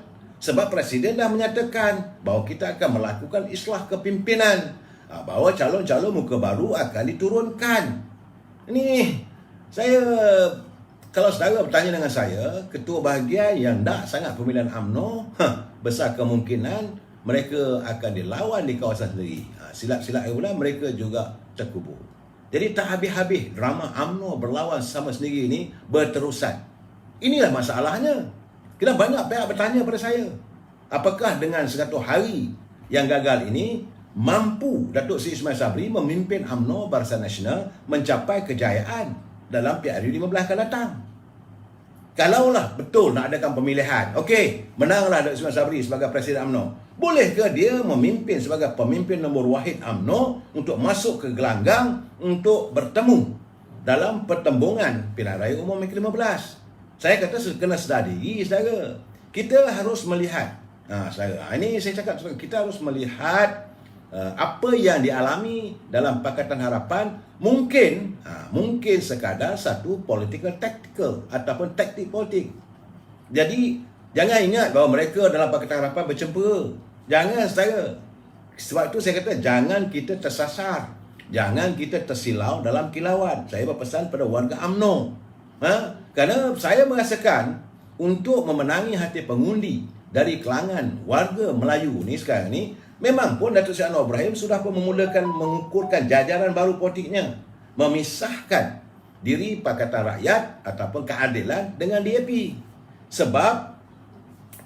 Sebab Presiden dah menyatakan bahawa kita akan melakukan islah kepimpinan, bahawa calon-calon muka baru akan diturunkan. Ini saya, kalau saudara bertanya dengan saya, ketua bahagian yang tak sangat pemilihan UMNO, besar kemungkinan mereka akan dilawan di kawasan sendiri. Silap-silap pula mereka juga terkubur. Jadi tak habis-habis drama UMNO berlawan sama sendiri ini berterusan. Inilah masalahnya. Kena banyak pihak bertanya pada saya, apakah dengan 100 hari yang gagal ini mampu Datuk Seri Ismail Sabri memimpin UMNO Barisan Nasional mencapai kejayaan dalam PRU 15 akan datang? Kalaulah betul nak adakan pemilihan, okey, menanglah Datuk Seri Ismail Sabri sebagai Presiden UMNO, bolehkah dia memimpin sebagai pemimpin nombor wahid UMNO untuk masuk ke gelanggang untuk bertemu dalam pertembungan pilihan raya umum ke-15? Saya kata kena sedar diri, saudara. Kita harus melihat, saudara, ini saya cakap, kita harus melihat apa yang dialami dalam Pakatan Harapan. Mungkin sekadar satu political tactical ataupun taktik politik. Jadi jangan ingat bahawa mereka dalam Pakatan Harapan bercempera. Jangan, saudara. Sebab itu saya kata jangan kita tersasar, jangan kita tersilau dalam kilauan. Saya berpesan pada warga UMNO, kerana saya merasakan untuk memenangi hati pengundi dari kalangan warga Melayu ni sekarang ni, memang pun Datuk Seri Anwar Ibrahim sudah pun memulakan mengukurkan jajaran baru politiknya, memisahkan diri Pakatan Rakyat ataupun Keadilan dengan DAP. Sebab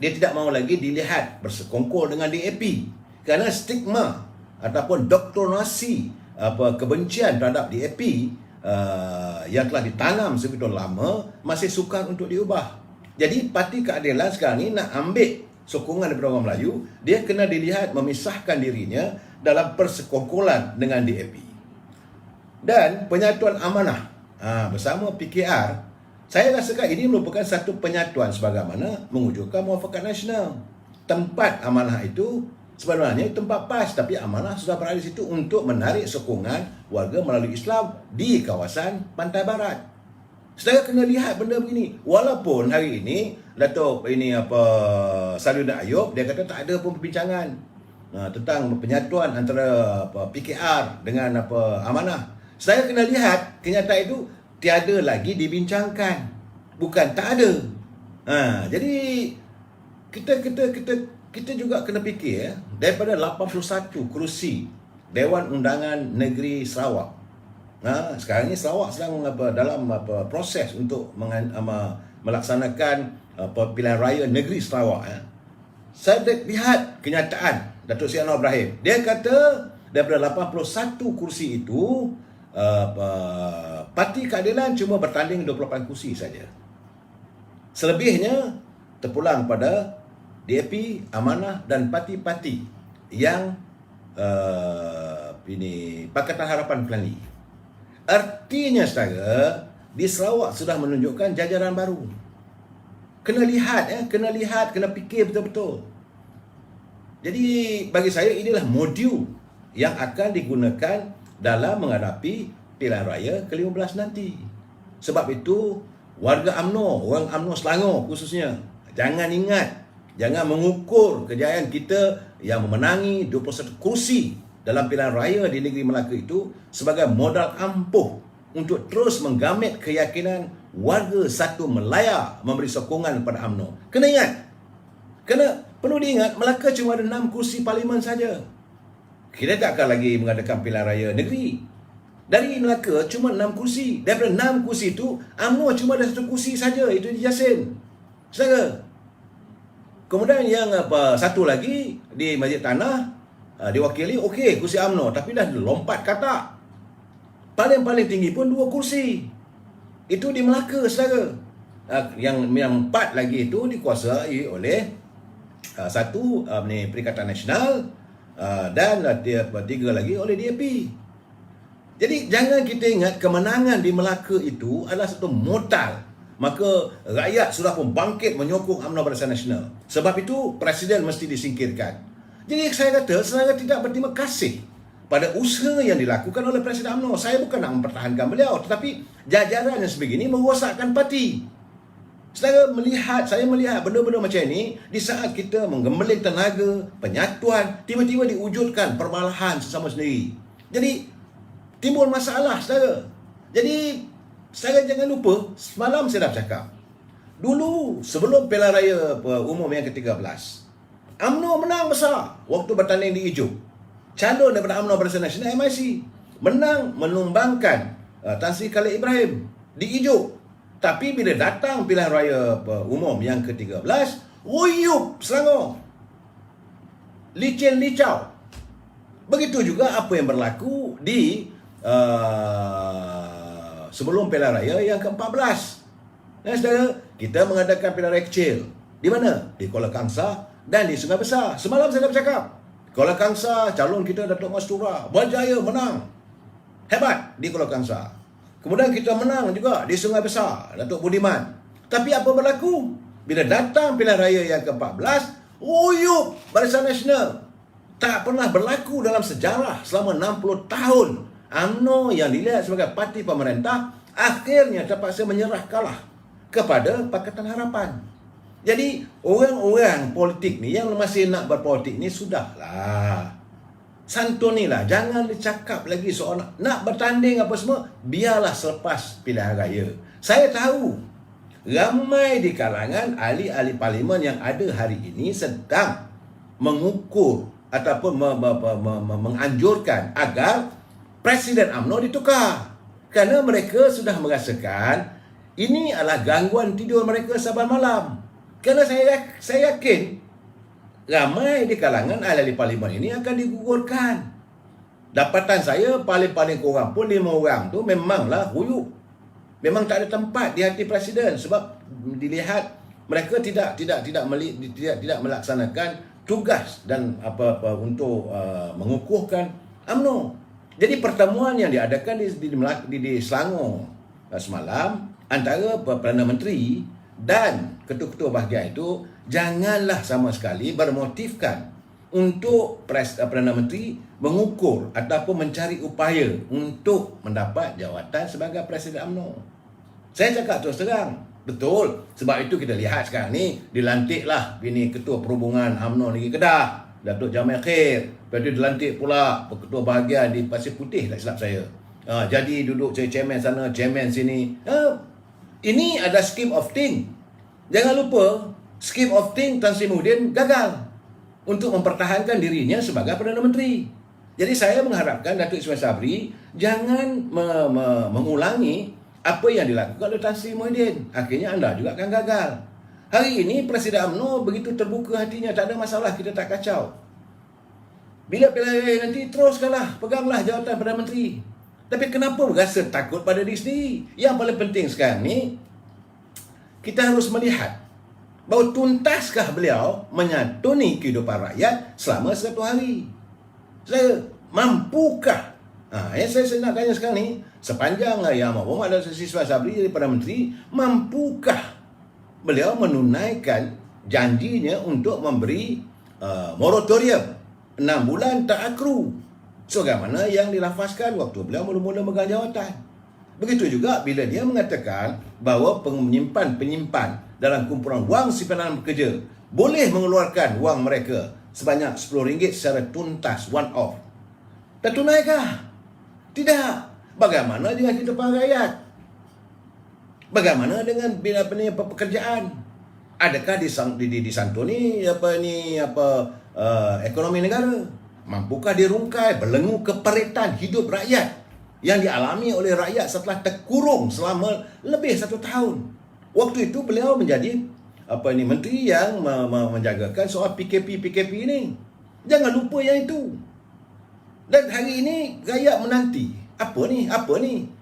dia tidak mahu lagi dilihat bersekongkol dengan DAP, kerana stigma ataupun doktrinasi kebencian terhadap DAP yang telah ditanam sebegitu lama masih sukar untuk diubah. Jadi Parti Keadilan sekarang ni nak ambil sokongan daripada orang Melayu, dia kena dilihat memisahkan dirinya dalam persekongkolan dengan DAP. Dan penyatuan amanah bersama PKR, saya rasakan ini merupakan satu penyatuan sebagaimana mewujudkan Muafakat Nasional. Tempat amanah itu sebenarnya tempat PAS, tapi amanah sudah berada di situ untuk menarik sokongan warga melalui Islam di kawasan Pantai Barat. Saudara kena lihat benda begini. Walaupun hari ini Datuk Salihuddin Ayub dia kata tak ada pun perbincangan tentang penyatuan antara PKR dengan amanah. Saya kena lihat kenyataan itu tiada lagi dibincangkan, bukan tak ada. Jadi kita juga kena fikir daripada 81 kerusi Dewan Undangan Negeri Sarawak. Sekarang ni Sarawak sedang dalam proses untuk melaksanakan pilihan raya negeri Sarawak. Saya lihat kenyataan Datuk Seri Anwar Ibrahim. Dia kata daripada 81 kursi itu Parti Keadilan cuma bertanding 28 kursi saja. Selebihnya terpulang pada DAP, Amanah dan parti-parti yang Pakatan Harapan Kelani. Artinya saudara, di Sarawak sudah menunjukkan jajaran baru. Kena lihat, kena fikir betul-betul. Jadi bagi saya inilah modul yang akan digunakan dalam menghadapi pilihan raya ke-15 nanti. Sebab itu, warga UMNO, orang UMNO Selangor khususnya, jangan mengukur kejayaan kita yang memenangi 21 kursi dalam pilihan raya di negeri Melaka itu sebagai modal ampuh untuk terus menggamit keyakinan warga satu Melaya memberi sokongan kepada UMNO. Perlu diingat, Melaka cuma ada 6 kursi parlimen saja. Kita tak akan lagi mengadakan pilihan raya negeri. Dari Melaka cuma 6 kursi. Daripada 6 kursi itu, UMNO cuma ada 1 kursi saja, itu di Jasin. Saudara. Kemudian yang satu lagi di Masjid Tanah diwakili, okey, kursi UMNO, tapi dah lompat katak. Paling tinggi pun 2 kursi. Itu di Melaka, saudara. Yang 4 lagi itu dikuasai oleh satu Perikatan Nasional dan 3 lagi oleh DAP. Jadi jangan kita ingat kemenangan di Melaka itu adalah satu modal. Maka rakyat sudah pun bangkit menyokong UMNO Barisan Nasional. Sebab itu Presiden mesti disingkirkan. Jadi saya kata saya tidak berterima kasih pada usaha yang dilakukan oleh Presiden UMNO. Saya bukan nak mempertahankan beliau, tetapi jajaran yang sebegini merosakkan parti. Saya melihat benda-benda macam ini di saat kita menggembeling tenaga, penyatuan, tiba-tiba diwujudkan permalahan sesama sendiri. Jadi timbul masalah, saudara. Jadi saudara jangan lupa, semalam saya dah bercakap. Dulu sebelum pilihan raya umum yang ke-13, UMNO menang besar waktu bertanding di Ijuk. Calon daripada UMNO Barisan Nasional MIC menang menumbangkan Tan Sri Khalid Ibrahim di Ijuk. Tapi bila datang pilihan raya umum yang ke-13, Uyup Selangor, licin licau. Begitu juga apa yang berlaku di sebelum pilihan raya yang ke-14. Saudara, kita mengadakan pilihan raya kecil. Di mana? Di Kuala Kangsar dan di Sungai Besar. Semalam saya dah bercakap. Kuala Kangsar, calon kita Datuk Mastura berjaya menang hebat di Kuala Kangsar. Kemudian kita menang juga di Sungai Besar, Datuk Budiman. Tapi apa berlaku? Bila datang pilihan raya yang ke-14, Uyup Barisan Nasional. Tak pernah berlaku dalam sejarah selama 60 tahun. UMNO yang dilihat sebagai parti pemerintah akhirnya terpaksa menyerah kalah kepada Pakatan Harapan. Jadi orang-orang politik ni yang masih nak berpolitik ni sudahlah. Santunilah, jangan dicakap lagi soal nak bertanding apa semua, biarlah selepas pilihan raya. Saya tahu ramai di kalangan ahli-ahli parlimen yang ada hari ini sedang mengukur ataupun menganjurkan agar Presiden UMNO ditukar. Kerana mereka sudah merasakan ini adalah gangguan tidur mereka saban malam. Kerana saya yakin ramai di kalangan ahli parlimen ini akan digugurkan. Dapatan saya paling-paling kurang pun 5 orang tu memanglah huyuk. Memang tak ada tempat di hati Presiden sebab dilihat mereka tidak melaksanakan tugas dan apa-apa untuk mengukuhkan UMNO. Jadi pertemuan yang diadakan di Selangor semalam antara Perdana Menteri dan ketua-ketua bahagian itu janganlah sama sekali bermotifkan untuk Perdana Menteri mengukur ataupun mencari upaya untuk mendapat jawatan sebagai Presiden UMNO. Saya cakap terus terang, betul. Sebab itu kita lihat sekarang ni dilantiklah bini Ketua Perhubungan UMNO Negeri Kedah, Datuk Jamil Khair. Lepas itu dilantik pula ketua bahagian di Pasir Putih, tak silap saya. Jadi duduk chairman sana, chairman sini. Ini ada scheme of thing. Jangan lupa, scheme of thing Tan Sri Muhyiddin gagal untuk mempertahankan dirinya sebagai Perdana Menteri. Jadi saya mengharapkan Datuk Ismail Sabri jangan mengulangi apa yang dilakukan oleh Tan Sri Muhyiddin. Akhirnya anda juga akan gagal. Hari ini Presiden UMNO begitu terbuka hatinya, tak ada masalah, kita tak kacau. Bila pilihan raya nanti teruskanlah, peganglah jawatan Perdana Menteri. Tapi kenapa berasa takut pada diri sendiri? Yang paling penting sekarang ni, kita harus melihat bahawa tuntaskah beliau menyantuni kehidupan rakyat selama 100 hari. Saya mampukah? Yang saya nak tanya sekarang ni, sepanjang Yang Amat Berhormat Datuk Seri Ismail Sabri jadi Perdana Menteri, mampukah beliau menunaikan janjinya untuk memberi moratorium 6 bulan tak akru sebagaimana yang dilafazkan waktu beliau mula-mula megang jawatan. Begitu juga bila dia mengatakan bahawa penyimpan dalam kumpulan wang simpanan bekerja boleh mengeluarkan wang mereka sebanyak RM10 secara tuntas, one off. Dan tunaikah? Tidak. Bagaimana dengan kehidupan rakyat? Bagaimana dengan pekerjaan? Adakah disantuni ekonomi negara? Mampukah dirungkai belenggu keperitan hidup rakyat yang dialami oleh rakyat setelah terkurung selama lebih 1 tahun? Waktu itu beliau menjadi menteri yang menjagakan soal PKP ini. Jangan lupa yang itu. Dan hari ini rakyat menanti. Apa ni?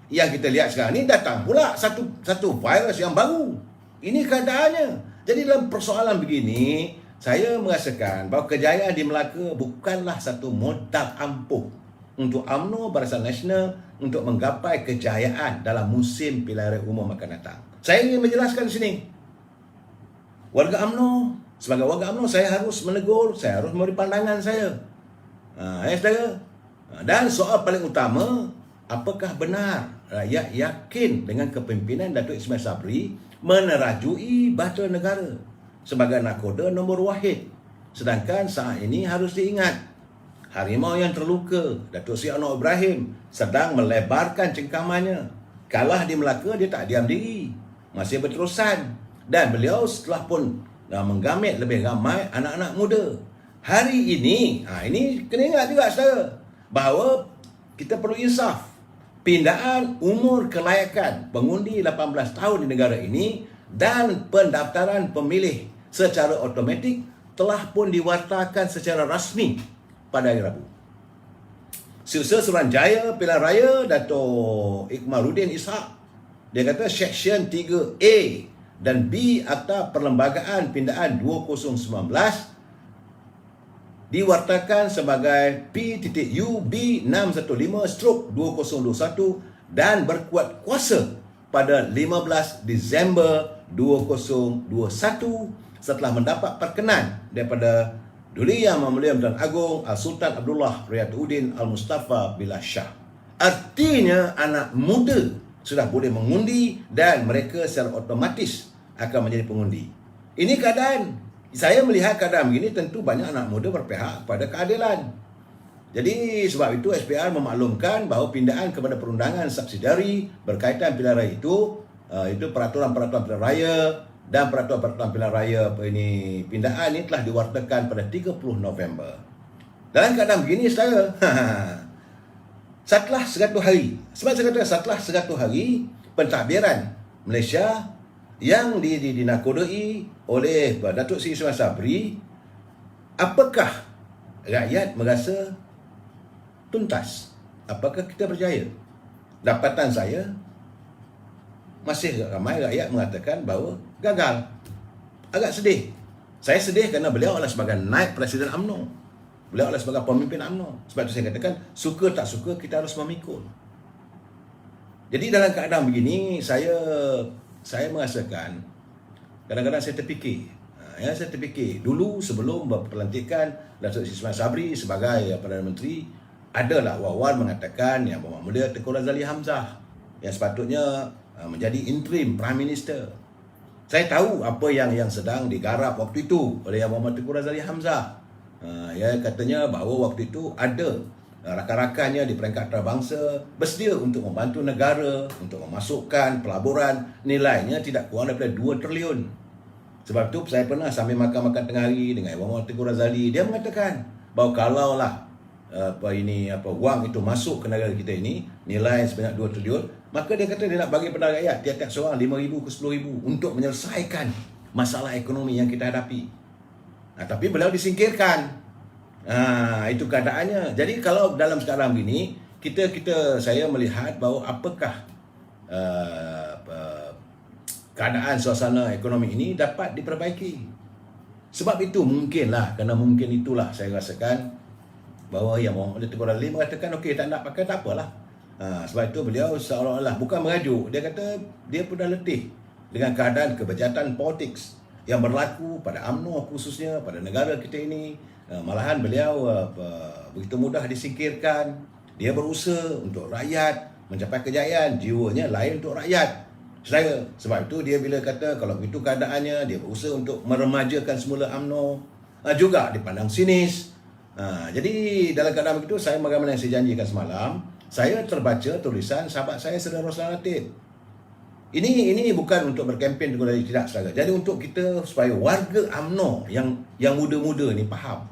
Yang kita lihat sekarang ni datang pula satu virus yang baru. Ini keadaannya. Jadi dalam persoalan begini, saya merasakan bahawa kejayaan di Melaka bukanlah satu modal ampuh untuk UMNO Barisan Nasional untuk menggapai kejayaan dalam musim pilihan raya umum akan datang. Saya ingin menjelaskan di sini. Warga UMNO, sebagai warga UMNO, saya harus menegur, saya harus memberi pandangan saya. Saudara. Dan soal paling utama, apakah benar rakyat yakin dengan kepimpinan Datuk Ismail Sabri menerajui bahtera negara sebagai nakoda nombor wahid? Sedangkan saat ini harus diingat, harimau yang terluka, Datuk Seri Anwar Ibrahim, sedang melebarkan cengkamannya. Kalah di Melaka, dia tak diam diri, masih berterusan. Dan beliau setelah pun menggamit lebih ramai anak-anak muda. Hari ini, ini kena ingat juga saudara, bahawa kita perlu insaf. Pindaan umur kelayakan pengundi 18 tahun di negara ini dan pendaftaran pemilih secara automatik telah pun diwartakan secara rasmi pada hari Rabu. Setiausaha Suruhanjaya Pilihan Raya Dato' Ikmaluddin Ishak, dia kata Seksyen 3A dan B Akta Perlembagaan Pindaan 2019 diwartakan sebagai P.UB615/2021 dan berkuat kuasa pada 15 Disember 2021 setelah mendapat perkenan daripada Duli Yang Mulia Tuan Agong Al-Sultan Abdullah Riyatuddin Al-Mustafa Billah Shah. Artinya anak muda sudah boleh mengundi dan mereka secara otomatis akan menjadi pengundi. Ini keadaan. Saya melihat keadaan begini, tentu banyak anak muda berpihak kepada keadilan. Jadi sebab itu SPR memaklumkan bahawa pindaan kepada perundangan subsidiari berkaitan pilihan raya itu peraturan-peraturan pilihan raya dan peraturan-peraturan pilihan raya pindaan ini telah diwartakan pada 30 November. Dalam keadaan begini saudara, setelah 100 hari, sebab saya kata setelah 100 hari pentadbiran Malaysia yang dinakodai oleh Datuk Seri Ismail Sabri, apakah rakyat merasa tuntas? Apakah kita berjaya? Dapatan saya, masih ramai rakyat mengatakan bahawa gagal. Agak sedih. Saya sedih kerana beliau adalah sebagai naib Presiden UMNO. Beliau adalah sebagai pemimpin UMNO. Sebab itu saya katakan, suka tak suka kita harus memikul. Jadi dalam keadaan begini, saya merasakan kadang-kadang saya terfikir. Saya terfikir dulu sebelum pelantikan Datuk Ismail Sabri sebagai Perdana Menteri, adalah awal-awal mengatakan yang Bapak Mulia Tengku Razali Hamzah yang sepatutnya menjadi interim Prime Minister. Saya tahu apa yang sedang digarap waktu itu oleh Yang Berhormat Tengku Razali Hamzah. Katanya bahawa waktu itu ada rakan-rakannya di peringkat antarabangsa bersedia untuk membantu negara untuk memasukkan pelaburan nilainya tidak kurang daripada 2 triliun. Sebab itu saya pernah sambil makan-makan tengah hari dengan Yang Berhormat Tengku Razali, dia mengatakan bahawa kalaulah wang itu masuk ke negara kita ini nilai sebanyak 2 triliun, maka dia kata dia nak bagi kepada rakyat tiap-tiap seorang 5,000 ke 10,000 untuk menyelesaikan masalah ekonomi yang kita hadapi. Tapi beliau disingkirkan. Itu keadaannya. Jadi kalau dalam sekarang ini saya melihat bahawa apakah keadaan suasana ekonomi ini dapat diperbaiki. Sebab itu mungkinlah, kerana mungkin itulah saya rasakan bahawa Yang Berhormat Tengku Razali mengatakan okey, tak nak pakai tak apalah. Sebab itu beliau seolah-olah bukan merajuk, dia kata dia pun dah letih dengan keadaan kebejatan politik yang berlaku pada UMNO khususnya, pada negara kita ini. Malahan beliau begitu mudah disingkirkan. Dia berusaha untuk rakyat, mencapai kejayaan, jiwanya lain untuk rakyat. Sebab itu dia bila kata kalau begitu keadaannya, dia berusaha untuk meremajakan semula UMNO. Juga dipandang sinis. Jadi dalam keadaan begitu, saya bagaimana yang saya janjikan semalam, saya terbaca tulisan sahabat saya Saudara Roslan Latif. Ini bukan untuk berkempen tidak, saudara. Jadi untuk kita supaya warga UMNO yang muda-muda ni faham,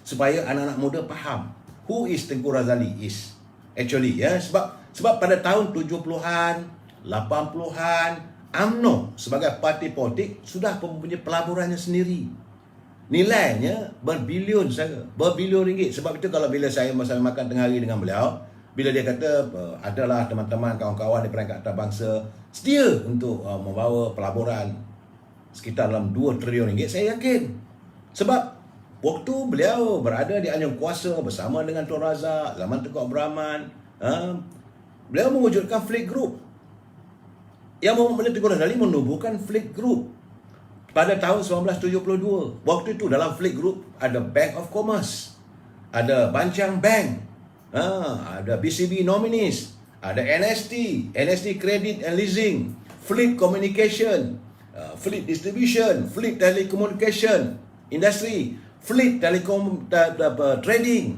supaya anak-anak muda faham who is Tengku Razali is actually, ya. Sebab pada tahun 70-an, 80-an, UMNO sebagai parti politik sudah mempunyai pelaburannya sendiri. Nilainya berbilion, saudara, berbilion ringgit. Sebab itu kalau bila saya masa makan tengah hari dengan beliau, bila dia kata adalah teman-teman, kawan-kawan di peringkat antarabangsa sedia untuk membawa pelaburan sekitar dalam 2 trilion ringgit, saya yakin. Sebab waktu beliau berada di anjung kuasa bersama dengan Tuan Razak, zaman Tengku Abdul Rahman, beliau mewujudkan Fleet Group. Yang Muhammad Tengku Razali menubuhkan Fleet Group pada tahun 1972. Waktu itu dalam Fleet Group ada Bank of Commerce, ada Bancang Bank, ada BCB Nominees, ada NST Credit and Leasing, Fleet Communication, Fleet Distribution, Fleet Telecommunication Industry, Fleet Telecom Trading,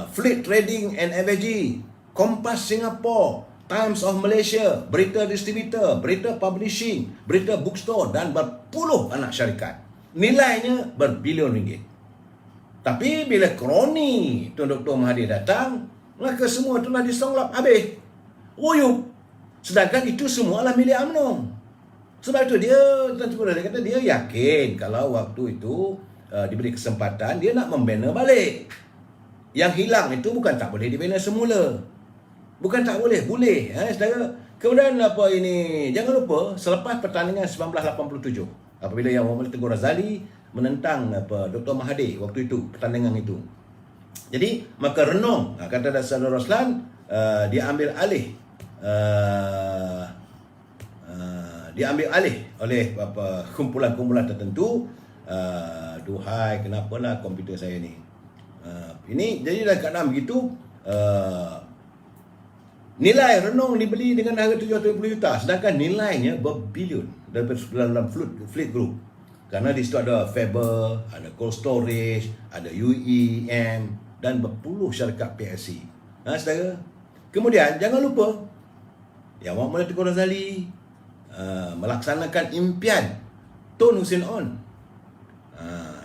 Fleet Trading and Average, Kompas Singapore, Times of Malaysia, Berita Distributor, Berita Publishing, Berita Bookstore dan berpuluh anak syarikat. Nilainya berbilion ringgit. Tapi bila kroni Tuan Dr. Mahathir datang, maka semua itulah disonglap habis. Uyup. Sedangkan itu semualah milik UMNO. Sebab itu dia, Tuan Tengku Razali kata dia yakin kalau waktu itu diberi kesempatan, dia nak membina balik. Yang hilang itu bukan tak boleh dibina semula. Bukan tak boleh, boleh. Saudara. Kemudian apa ini, jangan lupa selepas pertandingan 1987, apabila Yang Muhammad Tengku Razali menentang Dr. Mahathir waktu itu, pertandingan itu. Jadi maka renung, kata Saudara Roslan, dia ambil alih oleh kumpulan-kumpulan tertentu. Duhai, kenapalah komputer saya ni. Ini jadi dalam keadaan begitu, nilai renung dibeli dengan harga 720 juta, sedangkan nilainya berbilion dalam Fleet Group. Kerana di situ ada Faber, ada Cold Storage, ada UEM dan berpuluh syarikat PLC. Saudara. Kemudian jangan lupa Yang Muhammad Tengku Razali melaksanakan impian Tun Hussein On.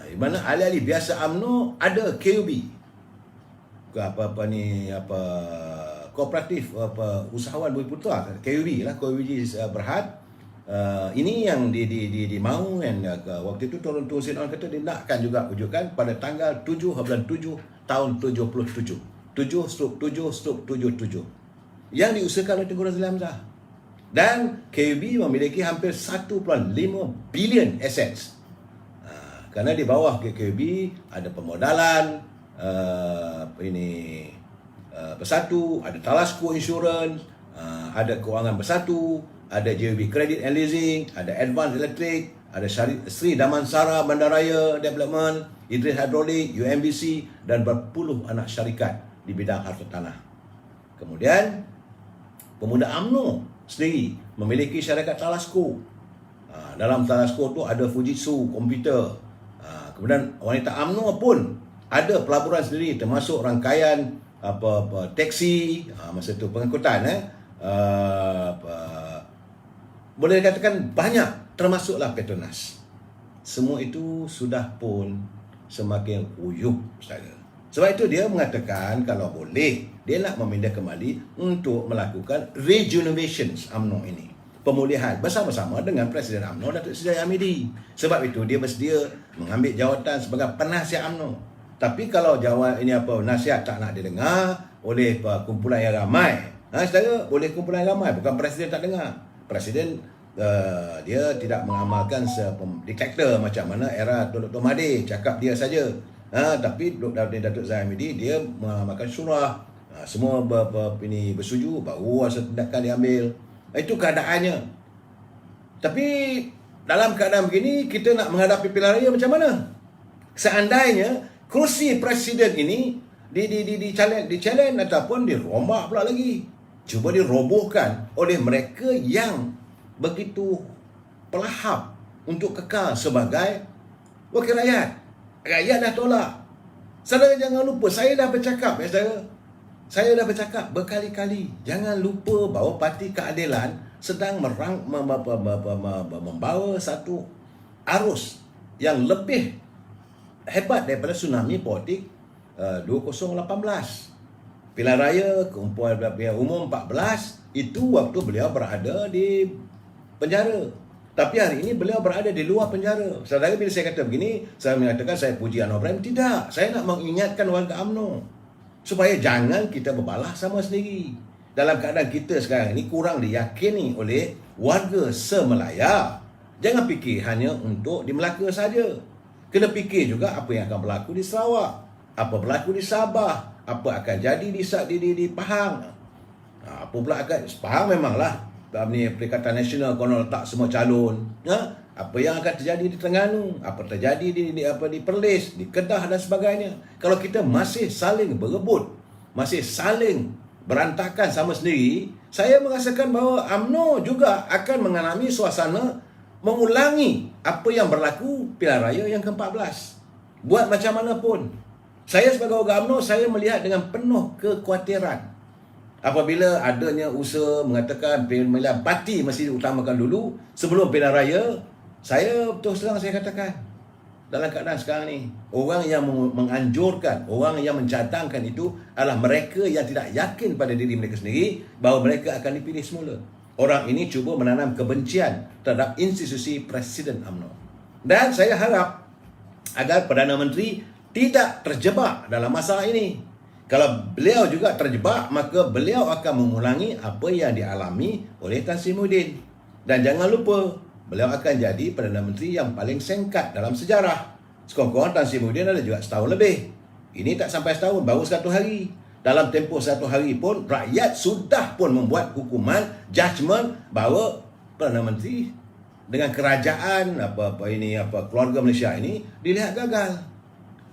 Di mana alih-alih biasa UMNO ada KUB. Kooperatif usahawan Bumi Putra, KUB lah, KUB Berhad. Ini yang dimau, dan waktu itu Tun Hussein On kata dia nakkan juga wujudkan pada tanggal 7 bulan 7 tahun 77. 7/7/77 yang diusahakan oleh Tengku Razali Hamzah. Dan KUB memiliki hampir 1.5 bilion assets. Kerana di bawah KUB ada pemodalan, Bersatu, ada Talasco Insurance, ada Kewangan Bersatu, ada JB Credit and Leasing, ada Advance Electric, ada Sri Damansara Bandaraya Development, Idris Hydraulic, UMBC dan berpuluh anak syarikat di bidang harta tanah. Kemudian pemuda UMNO sendiri memiliki syarikat Talasco. Dalam Talasco tu ada Fujitsu komputer. Kemudian wanita UMNO pun ada pelaburan sendiri, termasuk rangkaian taksi, masa tu pengangkutan, boleh dikatakan banyak, termasuklah Petronas. Semua itu sudah pun semakin uyup, saudara. Sebab itu dia mengatakan kalau boleh, dia nak memindah kembali untuk melakukan rejuvenations UMNO ini. Pemulihan bersama-sama dengan Presiden UMNO Datuk Seri Hamidi. Sebab itu dia bersedia mengambil jawatan sebagai penasihat UMNO. Tapi kalau nasihat tak nak didengar oleh kumpulan yang ramai, saudara, oleh kumpulan yang ramai, bukan Presiden tak dengar. Presiden dia tidak mengamalkan diktator macam mana era Dr. Mahathir, cakap dia saja. Tapi Datuk Zahid Hamidi dia mengamalkan syurah, semua bersetuju baru tindakan diambil. Itu keadaannya. Tapi dalam keadaan begini kita nak menghadapi pilihan raya macam mana? Seandainya kerusi presiden ini di-challenge ataupun dirombak pula lagi, cuba dirobohkan oleh mereka yang begitu pelahap untuk kekal sebagai wakil rakyat. Rakyat dah tolak. Saudara jangan lupa, saya dah bercakap saya dah bercakap berkali-kali, jangan lupa bahawa Parti Keadilan sedang membawa satu arus yang lebih hebat daripada tsunami politik 2018. Pilihan raya kumpulan pilihan umum 14 itu waktu beliau berada di penjara. Tapi hari ini beliau berada di luar penjara. Saudara, bila saya kata begini, saya mengatakan saya puji Anwar Ibrahim. Tidak, saya nak mengingatkan warga UMNO supaya jangan kita berbalah sama sendiri. Dalam keadaan kita sekarang ini kurang diyakini oleh warga se-Melaya. Jangan fikir hanya untuk di Melaka saja. Kena fikir juga apa yang akan berlaku di Sarawak, apa berlaku di Sabah, apa akan jadi di Pahang. Apa pula akan Pahang memanglah Perikatan Nasional konon letak semua calon. Apa yang akan terjadi di Terengganu, apa terjadi di Perlis, di Kedah dan sebagainya. Kalau kita masih saling berebut, masih saling berantakan sama sendiri, saya merasakan bahawa UMNO juga akan mengalami suasana mengulangi apa yang berlaku pilihan raya yang ke-14. Buat macam mana pun, saya sebagai warga UMNO, saya melihat dengan penuh kekhawatiran apabila adanya usaha mengatakan pilihan parti mesti diutamakan dulu sebelum pilihan raya. Saya terus terang saya katakan, dalam keadaan sekarang ni, orang yang menganjurkan, orang yang mencadangkan itu adalah mereka yang tidak yakin pada diri mereka sendiri bahawa mereka akan dipilih semula. Orang ini cuba menanam kebencian terhadap institusi Presiden UMNO. Dan saya harap agar Perdana Menteri tidak terjebak dalam masalah ini. Kalau beliau juga terjebak, maka beliau akan mengulangi apa yang dialami oleh Tan Sri Muhyiddin. Dan jangan lupa, beliau akan jadi Perdana Menteri yang paling singkat dalam sejarah. Sekurang-kurang Tan Sri Muhyiddin ada juga setahun lebih. Ini tak sampai setahun, baru 1 hari. Dalam tempoh 1 hari pun, rakyat sudah pun membuat hukuman, judgement bahawa Perdana Menteri dengan kerajaan keluarga Malaysia ini dilihat gagal.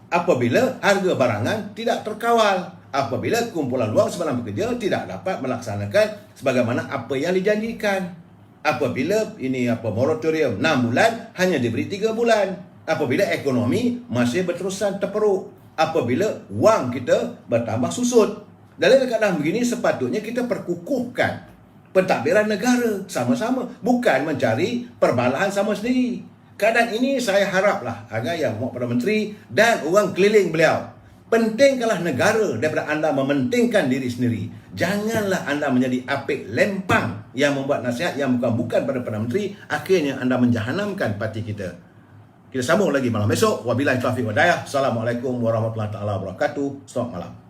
Apabila harga barangan tidak terkawal, apabila kumpulan wang semalam bekerja tidak dapat melaksanakan sebagaimana apa yang dijanjikan, apabila moratorium 6 bulan hanya diberi 3 bulan, apabila ekonomi masih berterusan terperuk, apabila wang kita bertambah susut. Dalam keadaan begini sepatutnya kita perkukuhkan pentadbiran negara sama-sama, bukan mencari perbalahan sama sendiri. Keadaan ini saya haraplah agar yang Perdana Menteri dan orang keliling beliau, pentingkanlah negara daripada anda mementingkan diri sendiri. Janganlah anda menjadi apik lempang yang membuat nasihat yang bukan pada Perdana Menteri, akhirnya anda menjahanamkan parti kita. Kita sambung lagi malam esok. Wabillahi taufiq wal hidayah. Assalamualaikum warahmatullahi wabarakatuh. Selamat malam.